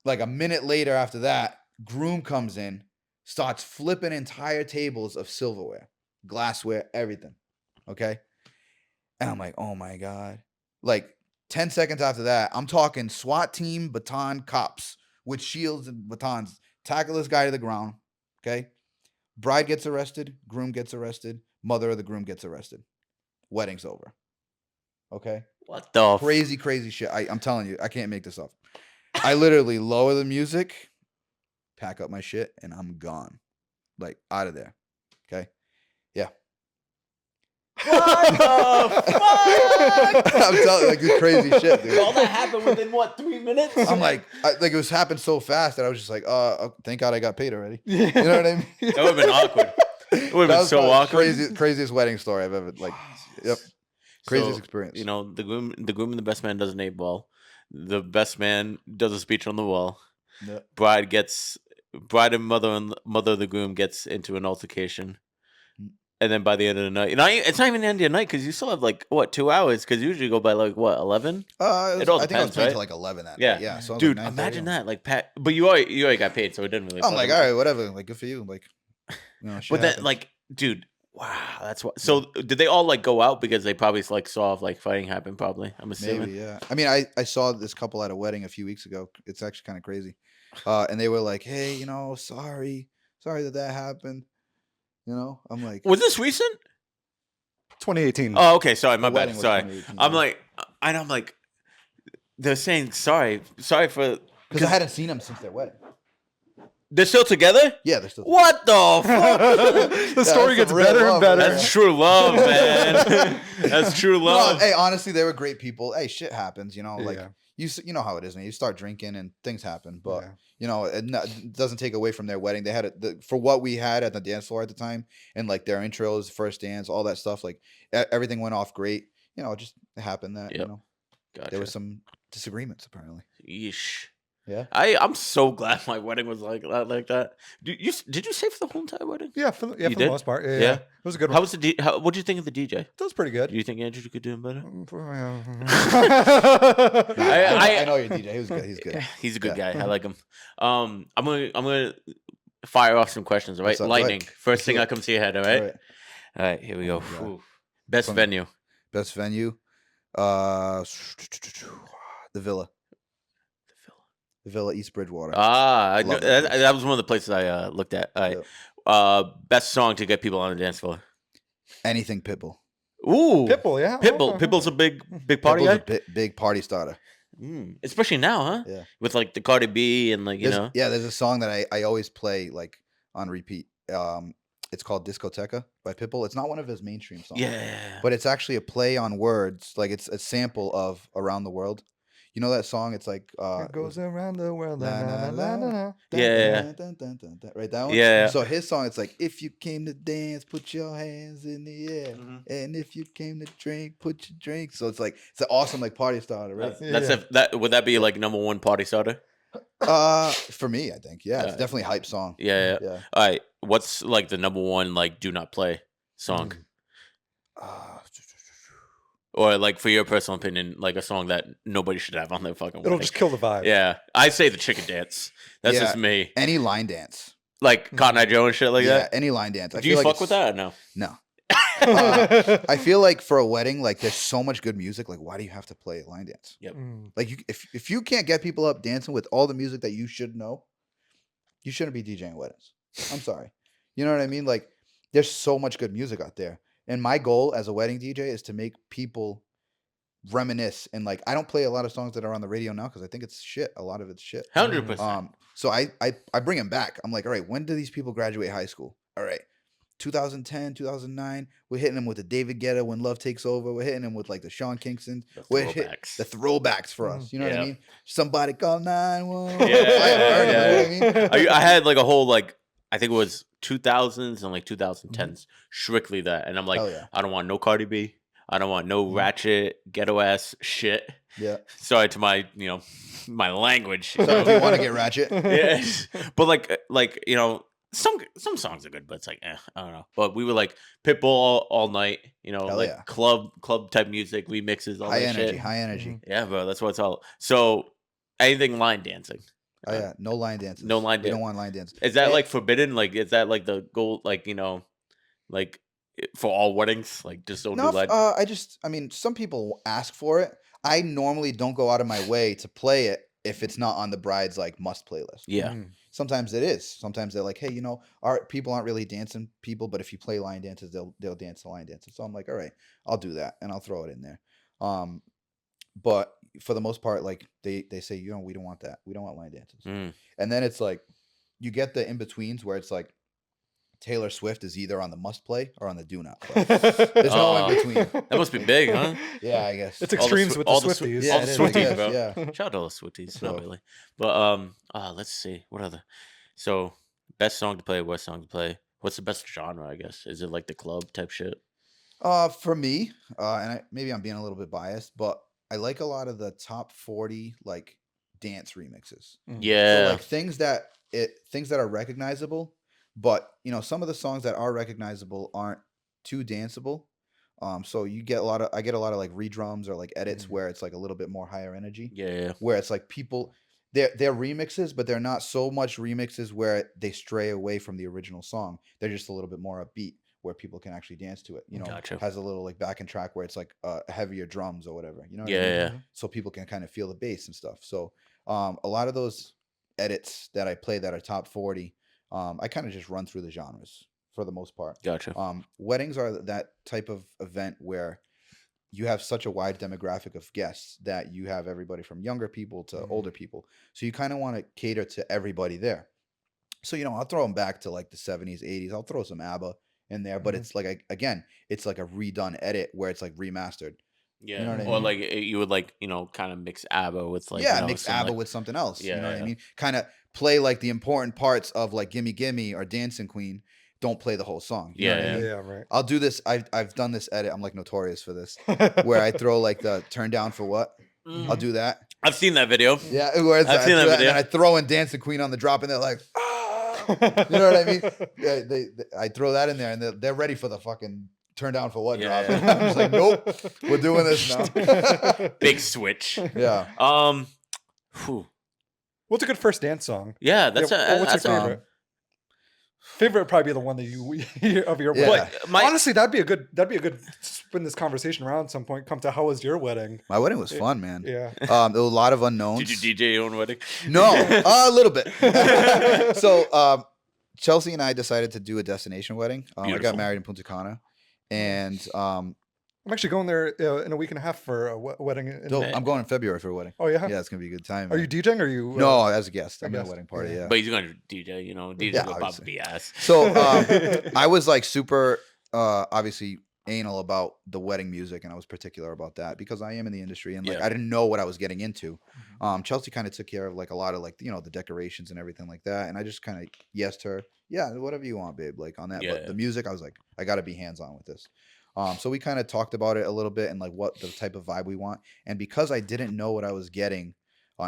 Like a minute later after that, groom comes in, starts flipping entire tables of silverware, glassware, everything. Okay? And I'm like, oh my God. Like 10 seconds after that, I'm talking SWAT team, baton, cops with shields and batons. Tackle this guy to the ground. Okay? Bride gets arrested, groom gets arrested, mother of the groom gets arrested. Wedding's over. Okay? What the Crazy shit. I'm telling you, I can't make this up. I literally lower the music, pack up my shit, and I'm gone. Like, out of there. Okay? Yeah. What the fuck? I'm telling you, like, this crazy shit, dude. All that happened within what, 3 minutes? I'm like, it was happened so fast that I was just like, thank God I got paid already. You know what I mean? That would have been awkward. It would have been so awkward. Craziest wedding story I've ever, like, yep. Craziest experience. You know, the groom and the best man does an 8-ball. The best man does a speech on the wall. Yep. Bride and mother of the groom gets into an altercation. And then by the end of the night, it's not even the end of the night because you still have like what 2 hours because you usually go by like what 11. It all depends, I think I was playing right? till like 11 that yeah. night. Yeah. So dude, like imagine that like Pat, but you already got paid, so it didn't really. I'm like, all right, whatever. Like, good for you. Like, you know, but then like, dude, wow, that's what. So did they all like go out because they probably like saw like fighting happen? Probably, I'm assuming. Maybe, yeah. I mean, I saw this couple at a wedding a few weeks ago. It's actually kind of crazy, and they were like, hey, you know, sorry that happened. You know, I'm like, was this recent? 2018. Oh, okay. Sorry, my The bad. wedding was Sorry. 2018, I'm yeah. like, and I'm like, they're saying sorry for because I hadn't seen them since their wedding. They're still together? Yeah, they're still. What the fuck? The story gets better and better. That's true love, man. That's true No, love. hey, honestly, they were great people. Hey, shit happens, you know. Like Yeah. you know how it is, man. You start drinking and things happen, but Yeah. you know, it doesn't take away from their wedding. They had for what we had at the dance floor at the time, and like their intros, first dance, all that stuff. Like everything went off great. You know, it just happened that you know Gotcha. there was some disagreements apparently. Yeesh. Yeah. I'm so glad my wedding was like that. Did you stay for the whole entire wedding? Yeah, for the did? most part. Yeah, Yeah. It was a good one. How was the what did you think of the DJ? That was pretty good. Do you think Andrew could do him better? I know your DJ. He was good. He's good. He's a good guy. I like him. I'm gonna fire off some questions. All right, What's up? lightning. Go ahead. First thing that comes to your head. All right. All right. All right. Here we go. Oh, Ooh. Best Fun. venue. Best venue, the Villa. The Villa, East Bridgewater. I know, Love that place. that was one of the places I looked at. All right. Yep. Best song to get people on the dance floor. Anything Pitbull. Ooh, Pitbull, yeah. Pitbull. Okay. Pitbull's a big party Pitbull's guy. a big party starter. Especially now, huh? Yeah. With like the Cardi B and like there's a song that I always play like on repeat. It's called Discoteca by Pitbull. It's not one of his mainstream songs. Yeah. But it's actually a play on words. Like it's a sample of Around the World. You know that song? It's like It goes around the world. La, la, la, la. Yeah. Right, that one? Yeah. So his song, it's like, if you came to dance, put your hands in the air. And if you came to drink, put your drink. So it's like, it's an awesome like party starter, right? That would that be like number one party starter? For me, I think. Yeah, it's definitely a hype song. Yeah. All right. What's like the number one like do not play song? Or like for your personal opinion, like a song that nobody should have on their fucking It'll wedding. just kill the vibe. Yeah. I say the chicken dance. That's just me. Any line dance. Like Cotton Eye Joe and shit like that. Yeah, any line dance. Do you fuck with that or no? No. I feel like for a wedding, like there's so much good music. Like, why do you have to play a line dance? Yep. Like, if you can't get people up dancing with all the music that you should know, you shouldn't be DJing weddings. I'm sorry. You know what I mean? Like, there's so much good music out there. And my goal as a wedding DJ is to make people reminisce. And like, I don't play a lot of songs that are on the radio now because I think it's shit. A lot of it's shit. 100%. So I bring them back. I'm like, all right, when do these people graduate high school? All right. 2010, 2009, we're hitting them with the David Guetta, When Love Takes Over. We're hitting them with like the Sean Kingston. The throwbacks for us. You know what I mean? Somebody call 911. I had like a whole like, I think it was 2000s and like 2010s, strictly that. And I'm like, I don't want no Cardi B. I don't want no ratchet ghetto ass shit. Yeah. Sorry to my, my language. So if you want to get ratchet. Yeah. But like, some songs are good, but it's like, I don't know. But we were like Pitbull all night, club type music, remixes, all high that energy, shit. high energy. Yeah, bro, that's what it's all. So anything line dancing. Oh yeah, no line dances. No line dance. We don't want line dances. Is that like forbidden? Like, is that like the goal? Like, like for all weddings, like just don't do line. I mean, some people ask for it. I normally don't go out of my way to play it if it's not on the bride's like must playlist. Yeah. Sometimes it is. Sometimes they're like, hey, our people aren't really dancing people, but if you play line dances, they'll dance the line dances. So I'm like, all right, I'll do that and I'll throw it in there. But for the most part, like they say, we don't want that. We don't want line dances. And then it's like you get the in betweens where it's like Taylor Swift is either on the must play or on the do not play. There's no in between. That must be big, huh? Yeah, I guess it's extremes with the Swifties. Yeah, all the Swifties, bro. Yeah. Shout out to all the Swifties, not really. But let's see, what other? So best song to play, worst song to play. What's the best genre? I guess is it like the club type shit? For me, and maybe I'm being a little bit biased, but I like a lot of the top 40 like dance remixes. Yeah, so, like things that are recognizable. But some of the songs that are recognizable aren't too danceable. So I get a lot of like redrums or like edits where it's like a little bit more higher energy. Yeah. Where it's like people they're remixes, but they're not so much remixes where they stray away from the original song. They're just a little bit more upbeat where people can actually dance to it. Gotcha. Has a little like backing track where it's like heavier drums or whatever. What I mean? Yeah. So people can kind of feel the bass and stuff. So a lot of those edits that I play that are top 40. I kind of just run through the genres for the most part. Gotcha. Weddings are that type of event where you have such a wide demographic of guests that you have everybody from younger people to older people. So you kind of want to cater to everybody there. So, I'll throw them back to like the 70s, 80s. I'll throw some ABBA in there, but it's like, again, it's like a redone edit where it's like remastered. Yeah, you know what I or mean? like you would like kind of mix ABBA with like mix ABBA with something else. Yeah, you know what I mean? Kind of play like the important parts of like Gimme Gimme or Dancing Queen. Don't play the whole song. You know what I mean? Yeah, right. I'll do this. I've done this edit. I'm like notorious for this, where I throw like the turn down for what. I'll do that. I've seen that video. Yeah, I've seen that video. And I throw in Dancing Queen on the drop, and they're like, you know what I mean? Yeah, I throw that in there, and they're ready for the fucking turn down for what drop. I'm just like, nope, we're doing this now. Big switch. Yeah. What's a good first dance song? Yeah, what's your favorite? Favorite would probably be the one that you of your wedding. Honestly, that'd be a good spin this conversation around at some point. Come to how was your wedding? My wedding was fun, man. Yeah. There were a lot of unknowns. Did you DJ your own wedding? No, a little bit. So Chelsea and I decided to do a destination wedding. I got married in Punta Cana, and I'm actually going there in a week and a half for a wedding. I'm going in February for a wedding. Oh yeah, yeah, it's gonna be a good time. Are you DJing? Or are you? No, as a guest. I'm at a wedding party. Yeah, but he's going to DJ. DJ about BS. So I was like super, obviously anal about the wedding music, and I was particular about that because I am in the industry, and like I didn't know what I was getting into. Chelsea kind of took care of like a lot of like the decorations and everything like that, and I just kind of yesed her. Yeah, whatever you want, babe. Like on that, but the music, I was like, I got to be hands on with this. So we kind of talked about it a little bit and like what the type of vibe we want. And because I didn't know what I was getting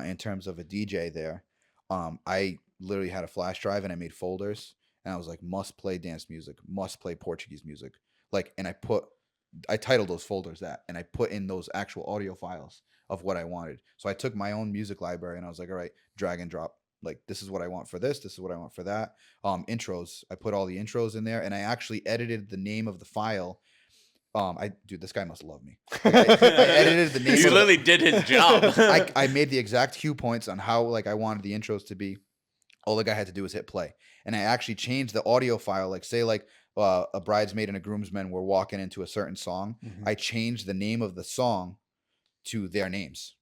in terms of a DJ there, I literally had a flash drive and I made folders and I was like, must play dance music, must play Portuguese music. Like, and I titled those folders that, and I put in those actual audio files of what I wanted. So I took my own music library and I was like, all right, drag and drop. Like, this is what I want for this. This is what I want for that. Intros. I put all the intros in there and I actually edited the name of the file dude, this guy must love me. Like, I edited the name. You literally did his job. I made the exact cue points on how like I wanted the intros to be. All the guy had to do was hit play, and I actually changed the audio file. Like say like a bridesmaid and a groomsman were walking into a certain song. I changed the name of the song to their names.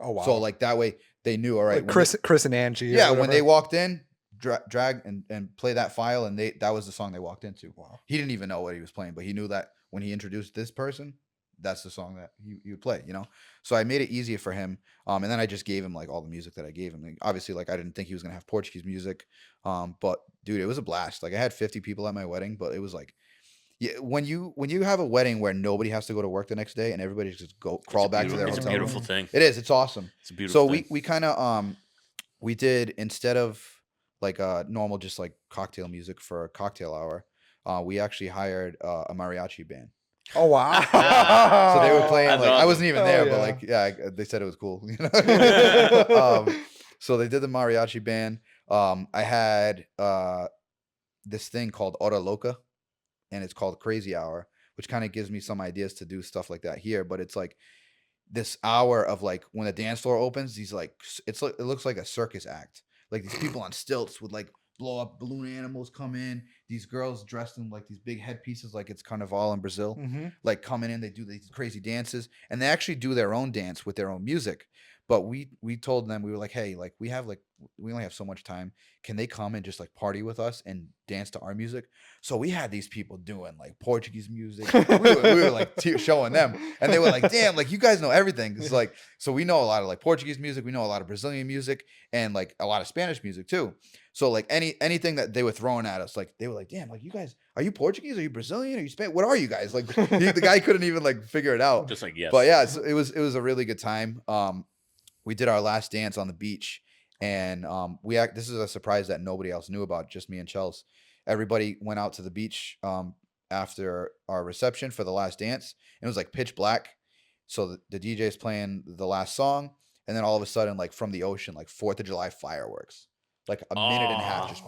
Oh wow! So like that way they knew. All right, like Chris and Angie. Yeah, when they walked in, drag and play that file, and that was the song they walked into. Wow. He didn't even know what he was playing, but he knew that when he introduced this person, that's the song that he would play, you know? So I made it easier for him. And then I just gave him like all the music that I gave him. Like, obviously, like I didn't think he was going to have Portuguese music. But dude, it was a blast. Like I had 50 people at my wedding, but it was like, yeah, when you have a wedding where nobody has to go to work the next day and everybody just crawl back to their hotel room. It's a beautiful thing. It is. It's awesome. It's a beautiful thing. So we kind of, we did, instead of like normal, just like cocktail music for a cocktail hour, we actually hired a mariachi band. Oh wow! So they were playing like awesome. I wasn't even there, but like they said it was cool. You know? So they did the mariachi band. I had this thing called Hora Loca, and it's called Crazy Hour, which kind of gives me some ideas to do stuff like that here. But it's like this hour of like when the dance floor opens, these like it looks like a circus act. Like these people on stilts with like blow up balloon animals come in. These girls dressed in like these big headpieces, like it's Carnival in Brazil, like coming in. They do these crazy dances, and they actually do their own dance with their own music. But we told them, we were like, hey, like we only have so much time. Can they come and just like party with us and dance to our music? So we had these people doing like Portuguese music. we were like showing them, and they were like, damn, like you guys know everything. It's like, so we know a lot of like Portuguese music. We know a lot of Brazilian music and like a lot of Spanish music too. So like anything that they were throwing at us, like they were like, damn, like you guys, are you Portuguese? Are you Brazilian? Are you Spanish? What are you guys? Like the guy couldn't even like figure it out. Just like, yes. But yeah, it was a really good time. We did our last dance on the beach, and this is a surprise that nobody else knew about, just me and Chels. Everybody went out to the beach after our reception for the last dance, and it was like pitch black. So the DJ is playing the last song, and then all of a sudden, like from the ocean, like 4th of July fireworks, like a minute and a half just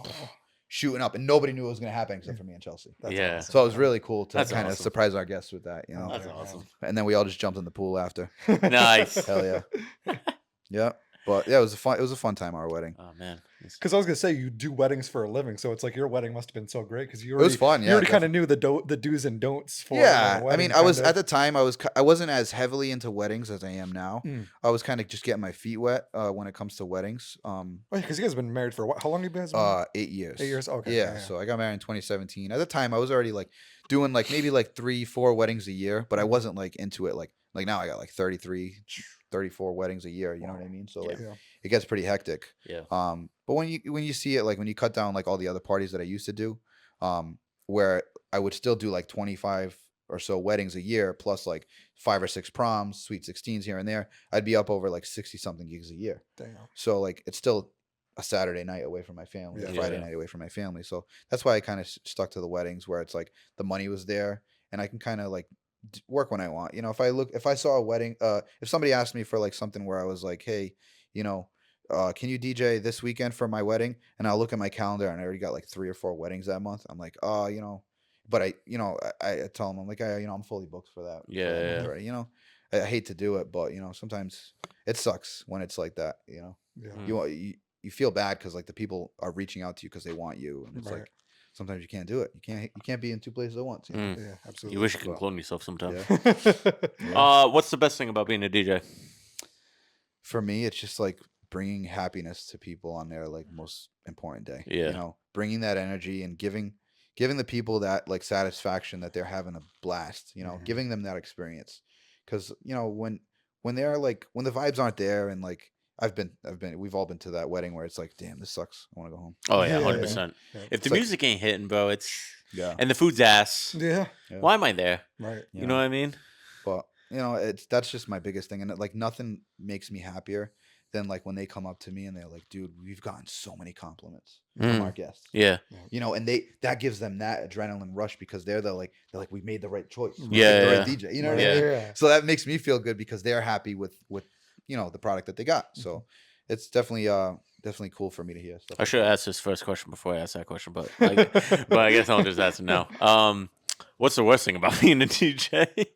shooting up, and nobody knew it was going to happen except for me and Chelsea. That's awesome. So it was really cool to kind of awesome. surprise our guests with that, you know. That's awesome. And then we all just jumped in the pool after. Nice. Hell yeah. Yeah. But yeah, it was a fun time, our wedding. Oh man. Because I was gonna say you do weddings for a living, so it's like your wedding must have been so great because It was fun. Yeah, you already kind of knew the do's and don'ts for. Yeah, a wedding, I mean, I was at the time I wasn't as heavily into weddings as I am now. I was kind of just getting my feet wet when it comes to weddings. Because you guys have been married for what? How long have you guys been? 8 years. 8 years. Okay. Yeah, so I got married in 2017. At the time, I was already like doing like maybe like 3-4 weddings a year, but I wasn't like into it like now I got like 33-34 weddings a year, you know what I mean? So like it gets pretty hectic. Yeah. But when you see it, like when you cut down like all the other parties that I used to do, where I would still do like 25 or so weddings a year plus like 5 or 6 proms, sweet 16s here and there, I'd be up over like 60 something gigs a year. Damn. So like it's still a Saturday night away from my family, a Friday night away from my family. So that's why I kind of stuck to the weddings where it's like the money was there and I can kind of like work when I want. You know, if I saw a wedding, if somebody asked me for like something where I was like, hey, you know, can you DJ this weekend for my wedding? And I'll look at my calendar and I already got like 3 or 4 weddings that month. I'm like, oh, you know, but I tell them, I'm like, I'm fully booked for that. Yeah. Already. You know, I hate to do it, but you know, sometimes it sucks when it's like that, you know. Yeah. You feel bad because like the people are reaching out to you because they want you, and it's like sometimes you can't do it. You can't be in 2 places at once. You know? Yeah, absolutely. You wish you could clone yourself sometimes. Yeah. What's the best thing about being a DJ? For me, it's just like bringing happiness to people on their like most important day. Yeah. You know, bringing that energy and giving the people that like satisfaction that they're having a blast. You know, giving them that experience, because you know when they're like when the vibes aren't there and like. We've all been to that wedding where it's like, damn, this sucks. I want to go home. Oh yeah, 100%. If the music ain't hitting, bro, it's and the food's ass. Yeah. Why am I there? Right. You know what I mean? But you know, that's just my biggest thing, and like nothing makes me happier than like when they come up to me and they're like, dude, we've gotten so many compliments from our guests. Yeah. You know, and that gives them that adrenaline rush because they're like we made the right choice. Yeah. The right DJ. You know what I mean? Yeah. So that makes me feel good because they're happy with you know the product that they got. So it's definitely cool for me to hear stuff. I should have asked this first question before I asked that question, but I guess I'll just ask it now. What's the worst thing about being a DJ?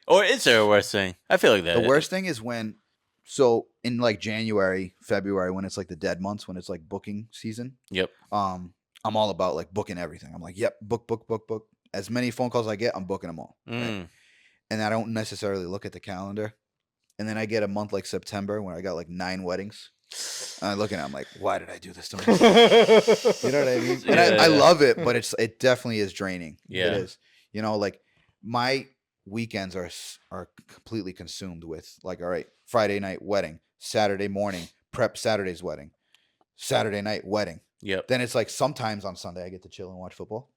Or is there a worst thing? I feel like that. The worst thing is when, so in like January, February, when it's like the dead months, when it's like booking season. Yep. I'm all about like booking everything. I'm like, yep, book. As many phone calls I get, I'm booking them all. Right? And I don't necessarily look at the calendar. And then I get a month like September when I got like 9 weddings. And I look at it, I'm like, why did I do this to myself? You know what I mean? And I love it, but it definitely is draining. Yeah. It is. You know, like my weekends are completely consumed with like, all right, Friday night wedding, Saturday morning prep Saturday's wedding, Saturday night wedding. Yep. Then it's like sometimes on Sunday I get to chill and watch football.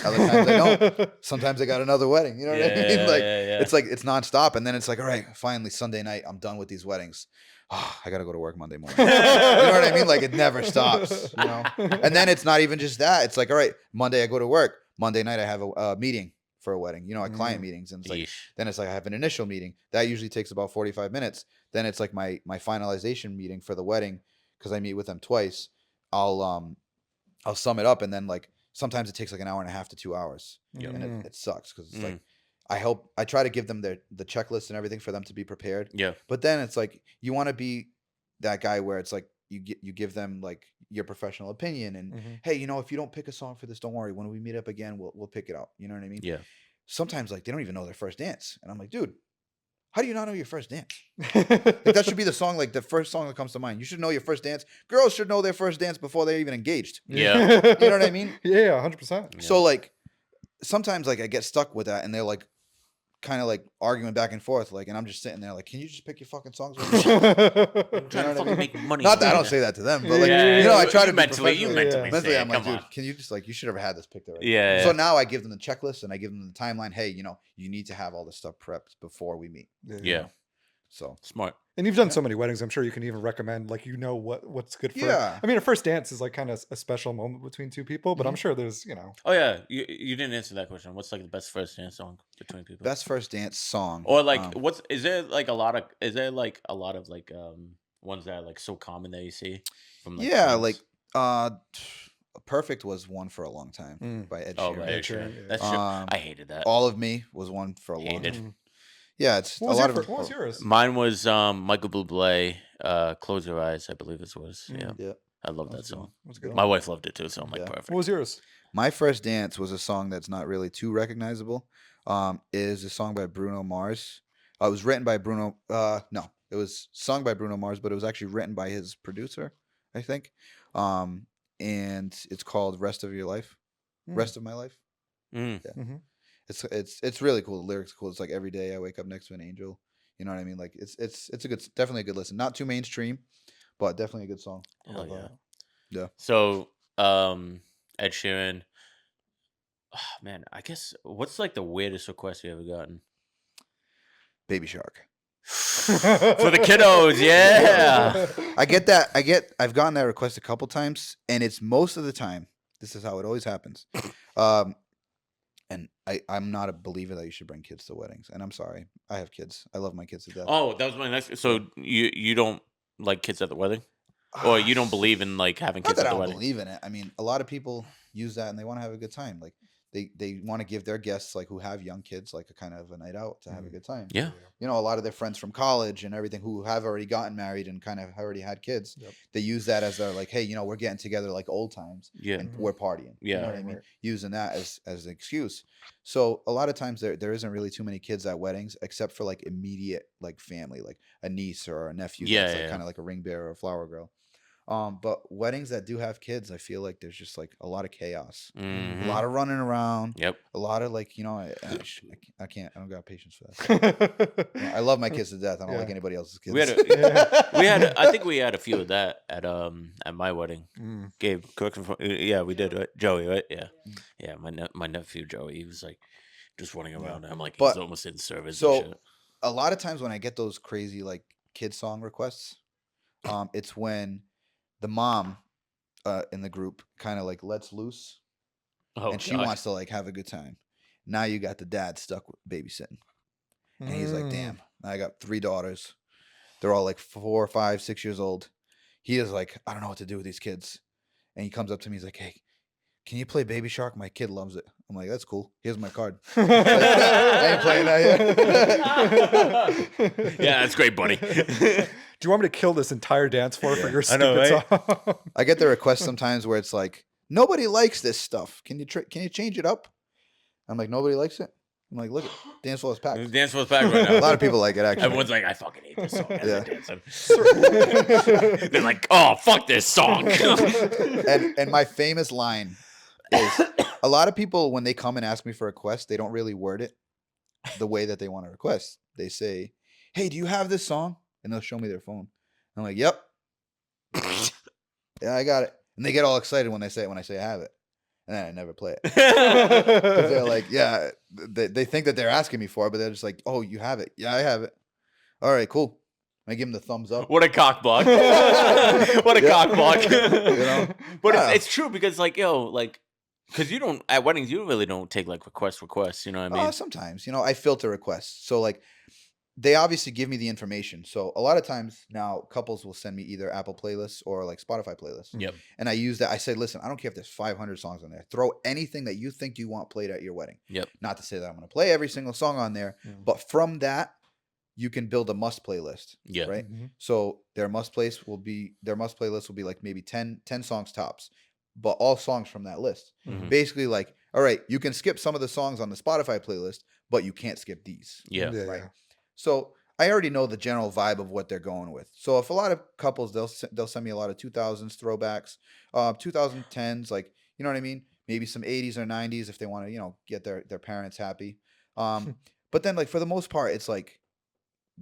Other times I don't. Sometimes I got another wedding. You know what I mean? Like it's like it's nonstop. And then it's like, all right, finally Sunday night, I'm done with these weddings. Oh, I gotta go to work Monday morning. You know what I mean? Like it never stops. You know. And then it's not even just that. It's like, all right, Monday I go to work. Monday night I have a meeting for a wedding. You know, like client meetings. And it's like then it's like I have an initial meeting that usually takes about 45 minutes. Then it's like my finalization meeting for the wedding because I meet with them twice. I'll sum it up and then like. Sometimes it takes like an hour and a half to 2 hours, and it sucks because it's like I try to give them the checklist and everything for them to be prepared. Yeah. But then it's like you want to be that guy where it's like you give them like your professional opinion and hey, you know, if you don't pick a song for this, don't worry. When we meet up again, we'll pick it out. You know what I mean? Yeah. Sometimes like they don't even know their first dance, and I'm like, dude. How do you not know your first dance? Like, that should be the song, like the first song that comes to mind. You should know your first dance. Girls should know their first dance before they're even engaged. Yeah. You know what I mean? Yeah, 100%. So like sometimes like I get stuck with that and they're like kind of like arguing back and forth, like, and I'm just sitting there like, can you just pick your fucking songs? I'm trying to fucking make money. Not that I don't say that to them, but like you know, I try to mentally. You mentally, I'm like, dude, can you just like you should have had this picked already. Yeah. So now I give them the checklist and I give them the timeline. Hey, you know, you need to have all this stuff prepped before we meet. Yeah. So smart. And you've done so many weddings, I'm sure you can even recommend, like, you know, what's good for. Yeah. I mean, a first dance is like kind of a special moment between two people, but I'm sure there's, you know. Oh yeah, you didn't answer that question. What's like the best first dance song between people? Best first dance song, or like is there like a lot of like ones that are like so common that you see from like like Perfect was one for a long time by Ed Sheeran. Oh, Ed Sheeran. Yeah. That's true. I hated that. All of Me was one for a long time. Yeah, it's what was yours? Mine was Michael Bublé, Close Your Eyes, I believe it was. Yeah. I love that song. My wife loved it too, so I'm like, perfect. What was yours? My first dance was a song that's not really too recognizable. Is a song by Bruno Mars. It was written by Bruno. No, it was sung by Bruno Mars, but it was actually written by his producer, I think. And it's called "Rest of Your Life," "Rest of My Life." Yeah. It's really cool. The lyrics are cool. It's like every day I wake up next to an angel. You know what I mean? Like it's definitely a good listen. Not too mainstream, but definitely a good song. Hell yeah. Yeah. So Ed Sheeran. Oh, man, I guess what's like the weirdest request you ever gotten? Baby Shark. For the kiddos, yeah. I get that. I've gotten that request a couple times, and it's most of the time. This is how it always happens. And I'm not a believer that you should bring kids to weddings. And I'm sorry. I have kids. I love my kids to death. Oh, that was my next. So you don't like kids at the wedding? Or you don't believe in like having kids at the wedding? I don't believe in it. I mean, a lot of people use that and they want to have a good time. Like they want to give their guests like who have young kids like a kind of a night out to have a good time. Yeah. You know, a lot of their friends from college and everything who have already gotten married and kind of already had kids, they use that as their like, hey, you know, we're getting together like old times and we're partying. Yeah. You know what I mean? Using that as an excuse. So a lot of times there isn't really too many kids at weddings except for like immediate like family, like a niece or a nephew that's like kind of like a ring bearer or a flower girl. But weddings that do have kids, I feel like there's just like a lot of chaos, a lot of running around, a lot of like, you know, I can't, I don't got patience for that. I love my kids to death. I don't like anybody else's kids. I think we had a few of that at my wedding. Gabe, correct me if we did, right? Joey, right? Yeah. My nephew Joey, he was like just running around. I'm like, he's almost in service. So and shit. A lot of times when I get those crazy like kid song requests, it's when the mom in the group kind of like lets loose and she wants to like have a good time. Now you got the dad stuck with babysitting. And he's like, damn, I got 3 daughters. They're all like 4, 5, 6 years old. He is like, I don't know what to do with these kids. And he comes up to me, he's like, hey, can you play Baby Shark? My kid loves it. I'm like, that's cool. Here's my card. I ain't playing that yet. Yeah, that's great, buddy. Do you want me to kill this entire dance floor for your stupid right? song? I get the request sometimes where it's like, nobody likes this stuff. Can you change it up? I'm like, nobody likes it. I'm like, look, dance floor is packed. The dance floor's packed right now. A lot of people like it, actually. Everyone's like, I fucking hate this song. Yeah. They're like, oh, fuck this song. and my famous line is, a lot of people, when they come and ask me for a request, they don't really word it the way that they want to request. They say, hey, do you have this song? And they'll show me their phone. I'm like, yep. Yeah, I got it. And they get all excited when I say I have it. And then I never play it. 'Cause they're like, yeah, they think that they're asking me for it, but they're just like, oh, you have it. Yeah, I have it. All right, cool. I give them the thumbs up. What a cock block. What a cock block. You know? But Yeah. it's true because, like, yo, like, because you don't, at weddings, you really don't take, like, requests, you know what I mean? Sometimes, I filter requests. So, like, they obviously give me the information. So a lot of times now couples will send me either Apple playlists or like Spotify playlists. Yep. And I use that. I say, listen, I don't care if there's 500 songs on there. Throw anything that you think you want played at your wedding. Yep. Not to say that I'm going to play every single song on there, but from that, you can build a must playlist. Yeah. Right. So their must playlist will be like maybe 10 songs tops, but all songs from that list. Basically, like, all right, you can skip some of the songs on the Spotify playlist, but you can't skip these. Yeah. Right. So I already know the general vibe of what they're going with. So if a lot of couples, they'll send me a lot of 2000s throwbacks, 2010s, like, you know what I mean? Maybe some 80s or 90s if they want to, get their parents happy. But then, like, for the most part, it's like,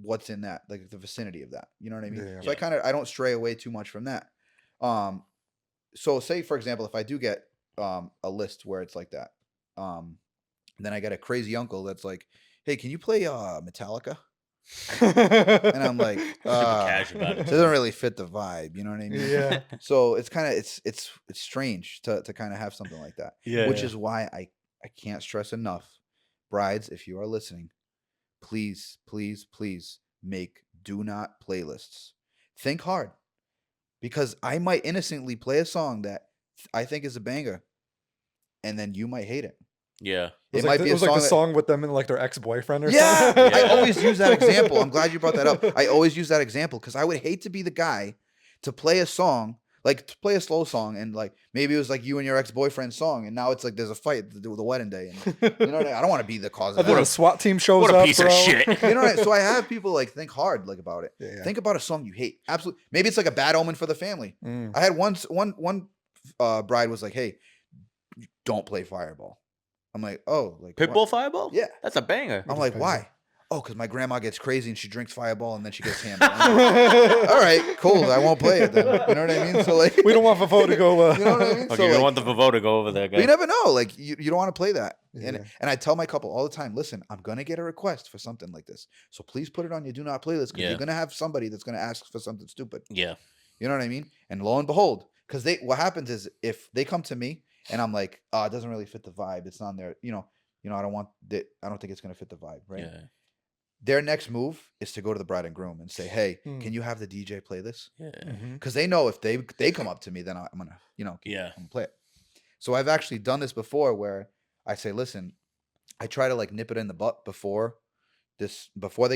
what's in that, like the vicinity of that, you know what I mean? Yeah. So I don't stray away too much from that. So say, for example, if I do get a list where it's like that, then I got a crazy uncle that's like, hey, can you play Metallica? And I'm like, cash about it. doesn't really fit the vibe, you know what I mean? Yeah. So it's kind of it's strange to kind of have something like that. Yeah. Which is why I can't stress enough, brides, if you are listening, please, please, please make do not playlists. Think hard, because I might innocently play a song that I think is a banger, and then you might hate it. Yeah. It might be a like the song song with them and like their ex-boyfriend or Yeah, something. I always use that example. I'm glad you brought that up. I always use that example because I would hate to be the guy to play a song, like to play a slow song, and like maybe it was like you and your ex-boyfriend's song, and now it's like there's a fight to do with the wedding day. And you know what I mean? I don't want to be the cause And of then a that. SWAT team shows What up, a piece bro. of shit. You know what I mean? So I have people like think hard like about it. Yeah. Think about a song you hate. Absolutely. Maybe it's like a bad omen for the family. I had one bride was like, hey, don't play Fireball. I'm like, oh, like Pitbull what? Fireball? Yeah. That's a banger. I'm like, why? Oh, because my grandma gets crazy and she drinks Fireball and then she gets hammered. Like, all right, cool. I won't play it then. You know what I mean? So like, We don't want Fafo to go. you know what I mean? Okay, So you don't like, want the Vavo to go over there, but guy. you never know. Like you don't want to play that. Yeah. And I tell my couple all the time, listen, I'm gonna get a request for something like this, so please put it on your do not playlist because Yeah. you're gonna have somebody that's gonna ask for something stupid. Yeah. You know what I mean? And lo and behold, because what happens is if they come to me and I'm like, oh, it doesn't really fit the vibe. It's on there. I don't want that. I don't think it's gonna fit the vibe, right? Yeah. Their next move is to go to the bride and groom and say, hey, can you have the DJ play this? Yeah. Because they know if they come up to me, then I'm gonna, Yeah. I'm gonna play it. So I've actually done this before where I say, listen, I try to like nip it in the butt before they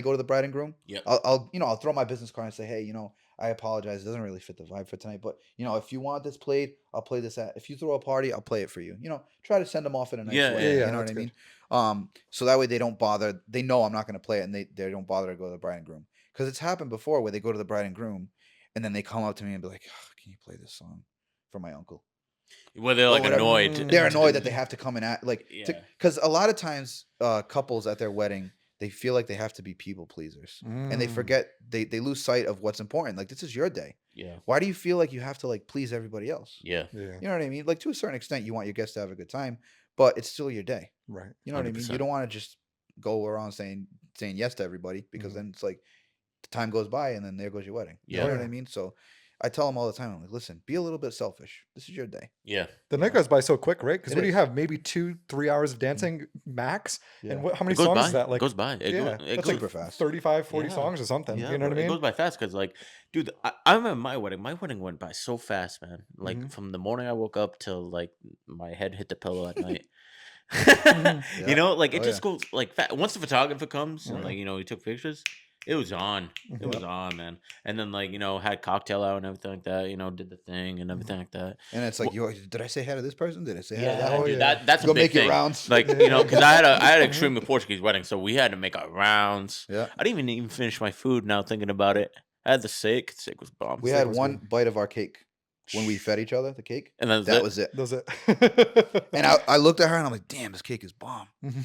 go to the bride and groom. Yeah. I'll throw my business card and say, hey, I apologize, it doesn't really fit the vibe for tonight, but if you want this played, I'll play this if you throw a party, I'll play it for you. Try to send them off in a nice Yeah, way. yeah, You know what that's I mean? So that way they don't bother. They know I'm not going to play it, and they don't bother to go to the bride and groom. Because it's happened before where they go to the bride and groom, and then they come up to me and be like, oh, can you play this song for my uncle? Well, they're like whatever. annoyed. They're annoyed that they have to come and act like, Yeah. because a lot of times couples at their wedding, they feel like they have to be people pleasers, and they forget, they lose sight of what's important. Like, this is your day. Yeah. Why do you feel like you have to like please everybody else? Yeah. Yeah. You know what I mean? Like, to a certain extent, you want your guests to have a good time, but it's still your day. Right. You know what I mean? 100%. You don't want to just go around saying yes to everybody, because then it's like the time goes by and then there goes your wedding. You know Yeah. what I mean? So I tell them all the time, I'm like, listen, be a little bit selfish. This is your day. Yeah. The night goes by so quick, right? Because It what do you is. have? Maybe 2-3 hours of dancing max. Yeah. And how many It goes songs by. is that? It Like, goes by. It yeah, goes. It that's goes like super fast. 35, 40 Yeah. songs or something. Yeah, You know what I It mean? goes by fast because, like, dude, I remember my wedding. My wedding went by so fast, man. Like from the morning I woke up till like my head hit the pillow at night. Mhm. You Yeah. know, like it Oh, just yeah. goes like once the photographer comes and Yeah. like he took pictures. It was on. It was on, man. And then like had cocktail hour and everything like that. Did the thing and everything like that. And it's like, did I say hi to this person? Did I say hi to Yeah, that Oh, one? dude, yeah. that's a Go big make your thing. rounds. Like because I had an extremely Portuguese wedding, so we had to make our rounds. Yeah. I didn't even finish my food. Now thinking about it, I had the steak. Steak was bomb. We Steak had was one good. bite of our cake when we fed each other the cake. And that That was it. Does it? And I looked at her and I'm like, damn, this cake is bomb. And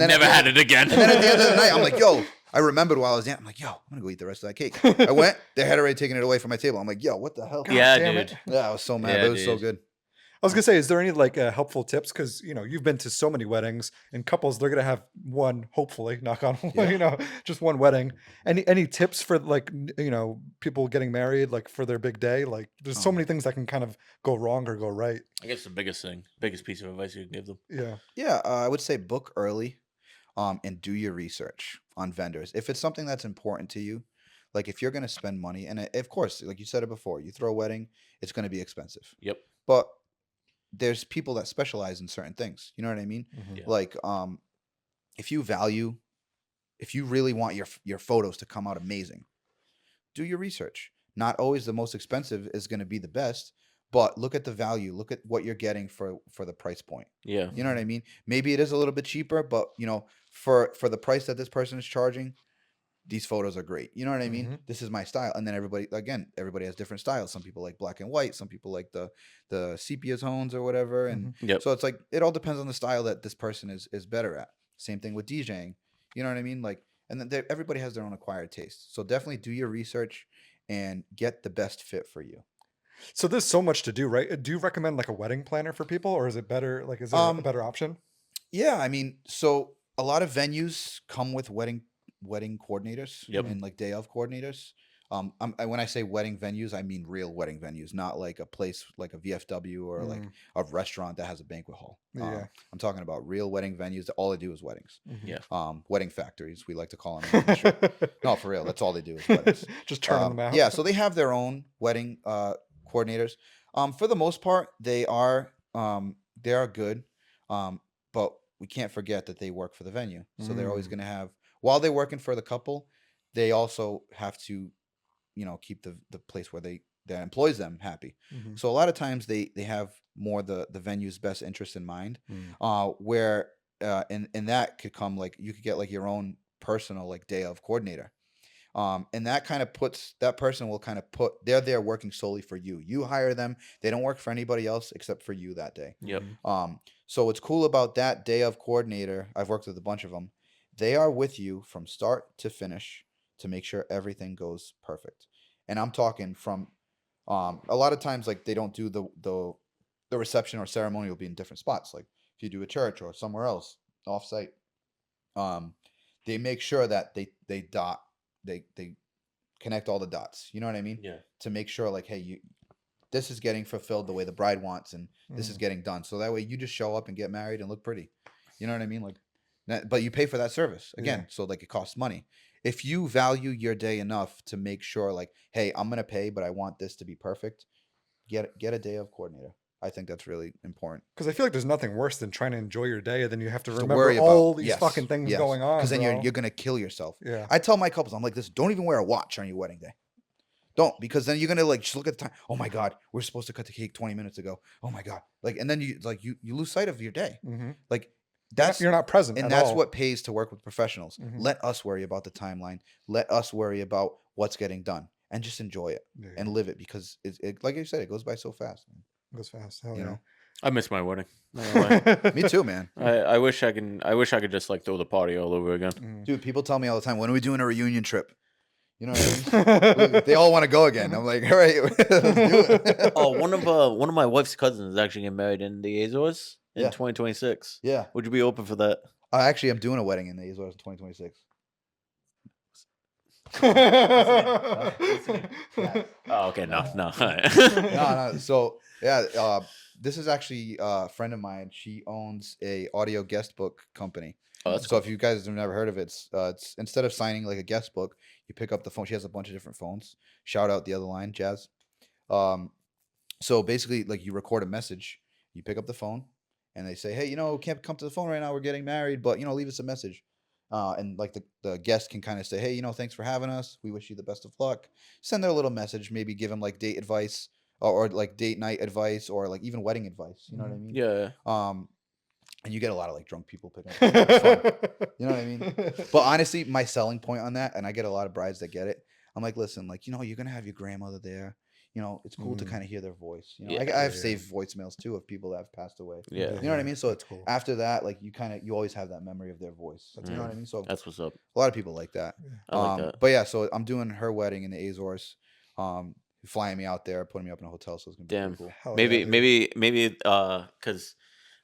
then Never had it again. And then at the end of the night, I'm like, yo, I remembered while I was dancing. I'm like, yo, I'm gonna go eat the rest of that cake. I went, they had already taken it away from my table. I'm like, yo, what the hell? Yeah, damn dude. it. Yeah, I was so mad. Yeah, But it was so dude. good. I was gonna say, is there any like helpful tips? Because you've been to so many weddings, and couples they're gonna have one, hopefully, knock on wood, Yeah. just one wedding. Any tips for like people getting married, like for their big day? Like, there's so many things that can kind of go wrong or go right. I guess the biggest piece of advice you can give them. Yeah. Yeah, I would say book early, and do your research on vendors. If it's something that's important to you, like if you're gonna spend money, and of course, like you said it before, you throw a wedding, it's gonna be expensive. Yep. But there's people that specialize in certain things. You know what I mean? Yeah. Like, if you really want your photos to come out amazing, do your research. Not always the most expensive is going to be the best, but look at the value. Look at what you're getting for the price point. Yeah. You know what I mean? Maybe it is a little bit cheaper, but for the price that this person is charging, these photos are great. You know what I mean? This is my style. And then everybody has different styles. Some people like black and white. Some people like the sepia tones or whatever. And Yep. so it's like, it all depends on the style that this person is better at. Same thing with DJing. You know what I mean? Like, and then everybody has their own acquired taste. So definitely do your research and get the best fit for you. So there's so much to do, right? Do you recommend like a wedding planner for people, or is it better? Like, is there a better option? Yeah, I mean, so a lot of venues come with wedding coordinators. Yep. And like day of coordinators. When I say wedding venues, I mean real wedding venues, not like a place like a VFW or like a restaurant that has a banquet hall. Yeah. I'm talking about real wedding venues that all they do is weddings. Yeah. Wedding factories, we like to call them. In the industry. No, for real, that's all they do is weddings. Just turning them out. Yeah, so they have their own wedding coordinators. For the most part, they are good, but we can't forget that they work for the venue, so they're always going to have, while they're working for the couple, they also have to, keep the place where that employs them happy. So a lot of times they have more the venue's best interest in mind, where and that could come, like you could get like your own personal like day of coordinator. And that kind of that person will kind of they're there working solely for you. You hire them. They don't work for anybody else except for you that day. Yep. So what's cool about that day of coordinator, I've worked with a bunch of them. They are with you from start to finish to make sure everything goes perfect. And I'm talking from, a lot of times, like they don't do the reception or ceremony will be in different spots. Like if you do a church or somewhere else off site, they make sure that they connect all the dots. You know what I mean? Yeah. To make sure like, hey, this is getting fulfilled the way the bride wants, and this is getting done. So that way you just show up and get married and look pretty. You know what I mean? Like, but you pay for that service again. Yeah. So like it costs money. If you value your day enough to make sure like, hey, I'm going to pay, but I want this to be perfect, get a day of coordinator. I think that's really important. Because I feel like there's nothing worse than trying to enjoy your day, and then you have to Just remember worry all about- these yes, fucking things yes. going on. Because then bro. you're going to kill yourself. Yeah. I tell my couples, I'm like, this, don't even wear a watch on your wedding day. Don't, because then you're going to like just look at the time. Oh my God, we're supposed to cut the cake 20 minutes ago. Oh my God. Like, and then you lose sight of your day. Like You're not present. and at that's all. what pays to work with professionals. Mhm. Let us worry about the timeline. Let us worry about what's getting done, and just enjoy it Yeah, and live it, because it like you said, it goes by so fast. it goes fast. Hell You yeah. know? I miss my wedding. Not gonna lie. Me too, man. I wish I could just like throw the party all over again. Dude, people tell me all the time, when are we doing a reunion trip? You know what I mean? They all want to go again. I'm like, all right, let's do it. Oh, one of my wife's cousins is actually getting married in the Azores in Yeah. 2026. Yeah. Would you be open for that? I actually am doing a wedding in the Azores in 2026. Oh, okay. No. All right. No. So yeah, this is actually a friend of mine. She owns a audio guest book company. Oh, that's So cool. if you guys have never heard of it, it's instead of signing like a guest book, you pick up the phone. She has a bunch of different phones. Shout out the other line, Jazz. So basically, like you record a message, you pick up the phone, and they say, hey, can't come to the phone right now. We're getting married, but leave us a message. And like the guest can kind of say, hey, thanks for having us. We wish you the best of luck. Send their little message, maybe give them like date advice or like date night advice or like even wedding advice. You know what I mean? Yeah. And you get a lot of like drunk people picking up. It's fun. You know what I mean? But honestly, my selling point on that, and I get a lot of brides that get it. I'm like, listen, like, you're going to have your grandmother there. It's cool to kind of hear their voice. Yeah. I have saved voicemails too of people that have passed away. Yeah. You know what I mean? So That's cool. after that, like you always have that memory of their voice. You know what I mean? So That's what's up. a lot of people like that. I like that. But yeah, so I'm doing her wedding in the Azores. Flying me out there, putting me up in a hotel, so it's gonna be Damn. pretty cool. Hell Maybe, yeah, dude. maybe, because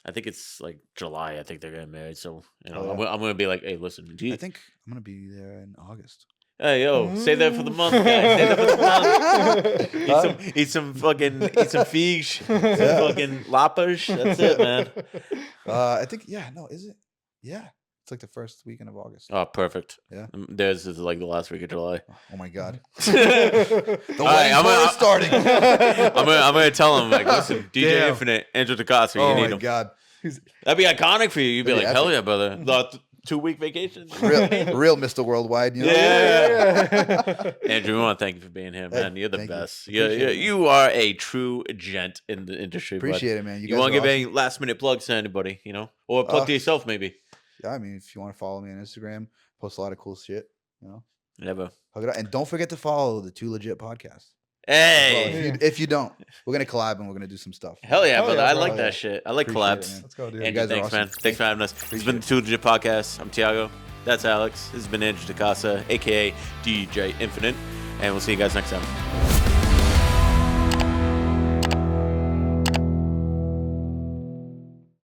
I think it's like July. I think they're getting married. So Oh, yeah. I'm gonna be like, hey, listen, I think I'm gonna be there in August. hey, yo, save that for the month, guys. Save that for the month. Eat some figs, some fucking lappers. That's it, man. I think is it? Yeah, it's like the first weekend of August. Oh, perfect. Yeah. Theirs is like the last week of July. Oh my god. The wedding's already starting. I'm gonna tell him like, listen, DJ Damn. Infinite, Andrew DaCosta, you Oh need my him. god. That'd be iconic for you. You'd be That'd like, be hell epic. yeah, brother. The 2-week vacation. Real Mr. Worldwide. Yeah. Andrew, we want to thank you for being here, man. You're the thank you. best. Appreciate it, man. You are a true gent in the industry. bud. Appreciate it, man. You guys want to are give awesome. any last minute plugs to anybody, or plug to yourself maybe? Yeah, I mean, if you want to follow me on Instagram, post a lot of cool shit. Never. Hug it out. And don't forget to follow the Too Legit podcast. Hey, Well, if you don't, we're gonna collab and we're gonna do some stuff. hell yeah, Hell brother! yeah, I bro. like Hell yeah. that shit. I like Appreciate it, collabs. man. Let's go, dude. Andrew, guys are thanks, awesome. man. Thanks for having us. This has been the Appreciate Too Legit Podcast. I'm Tiago. That's Alex. This has been Andrew DaCosta, aka DJ Infinite, and we'll see you guys next time.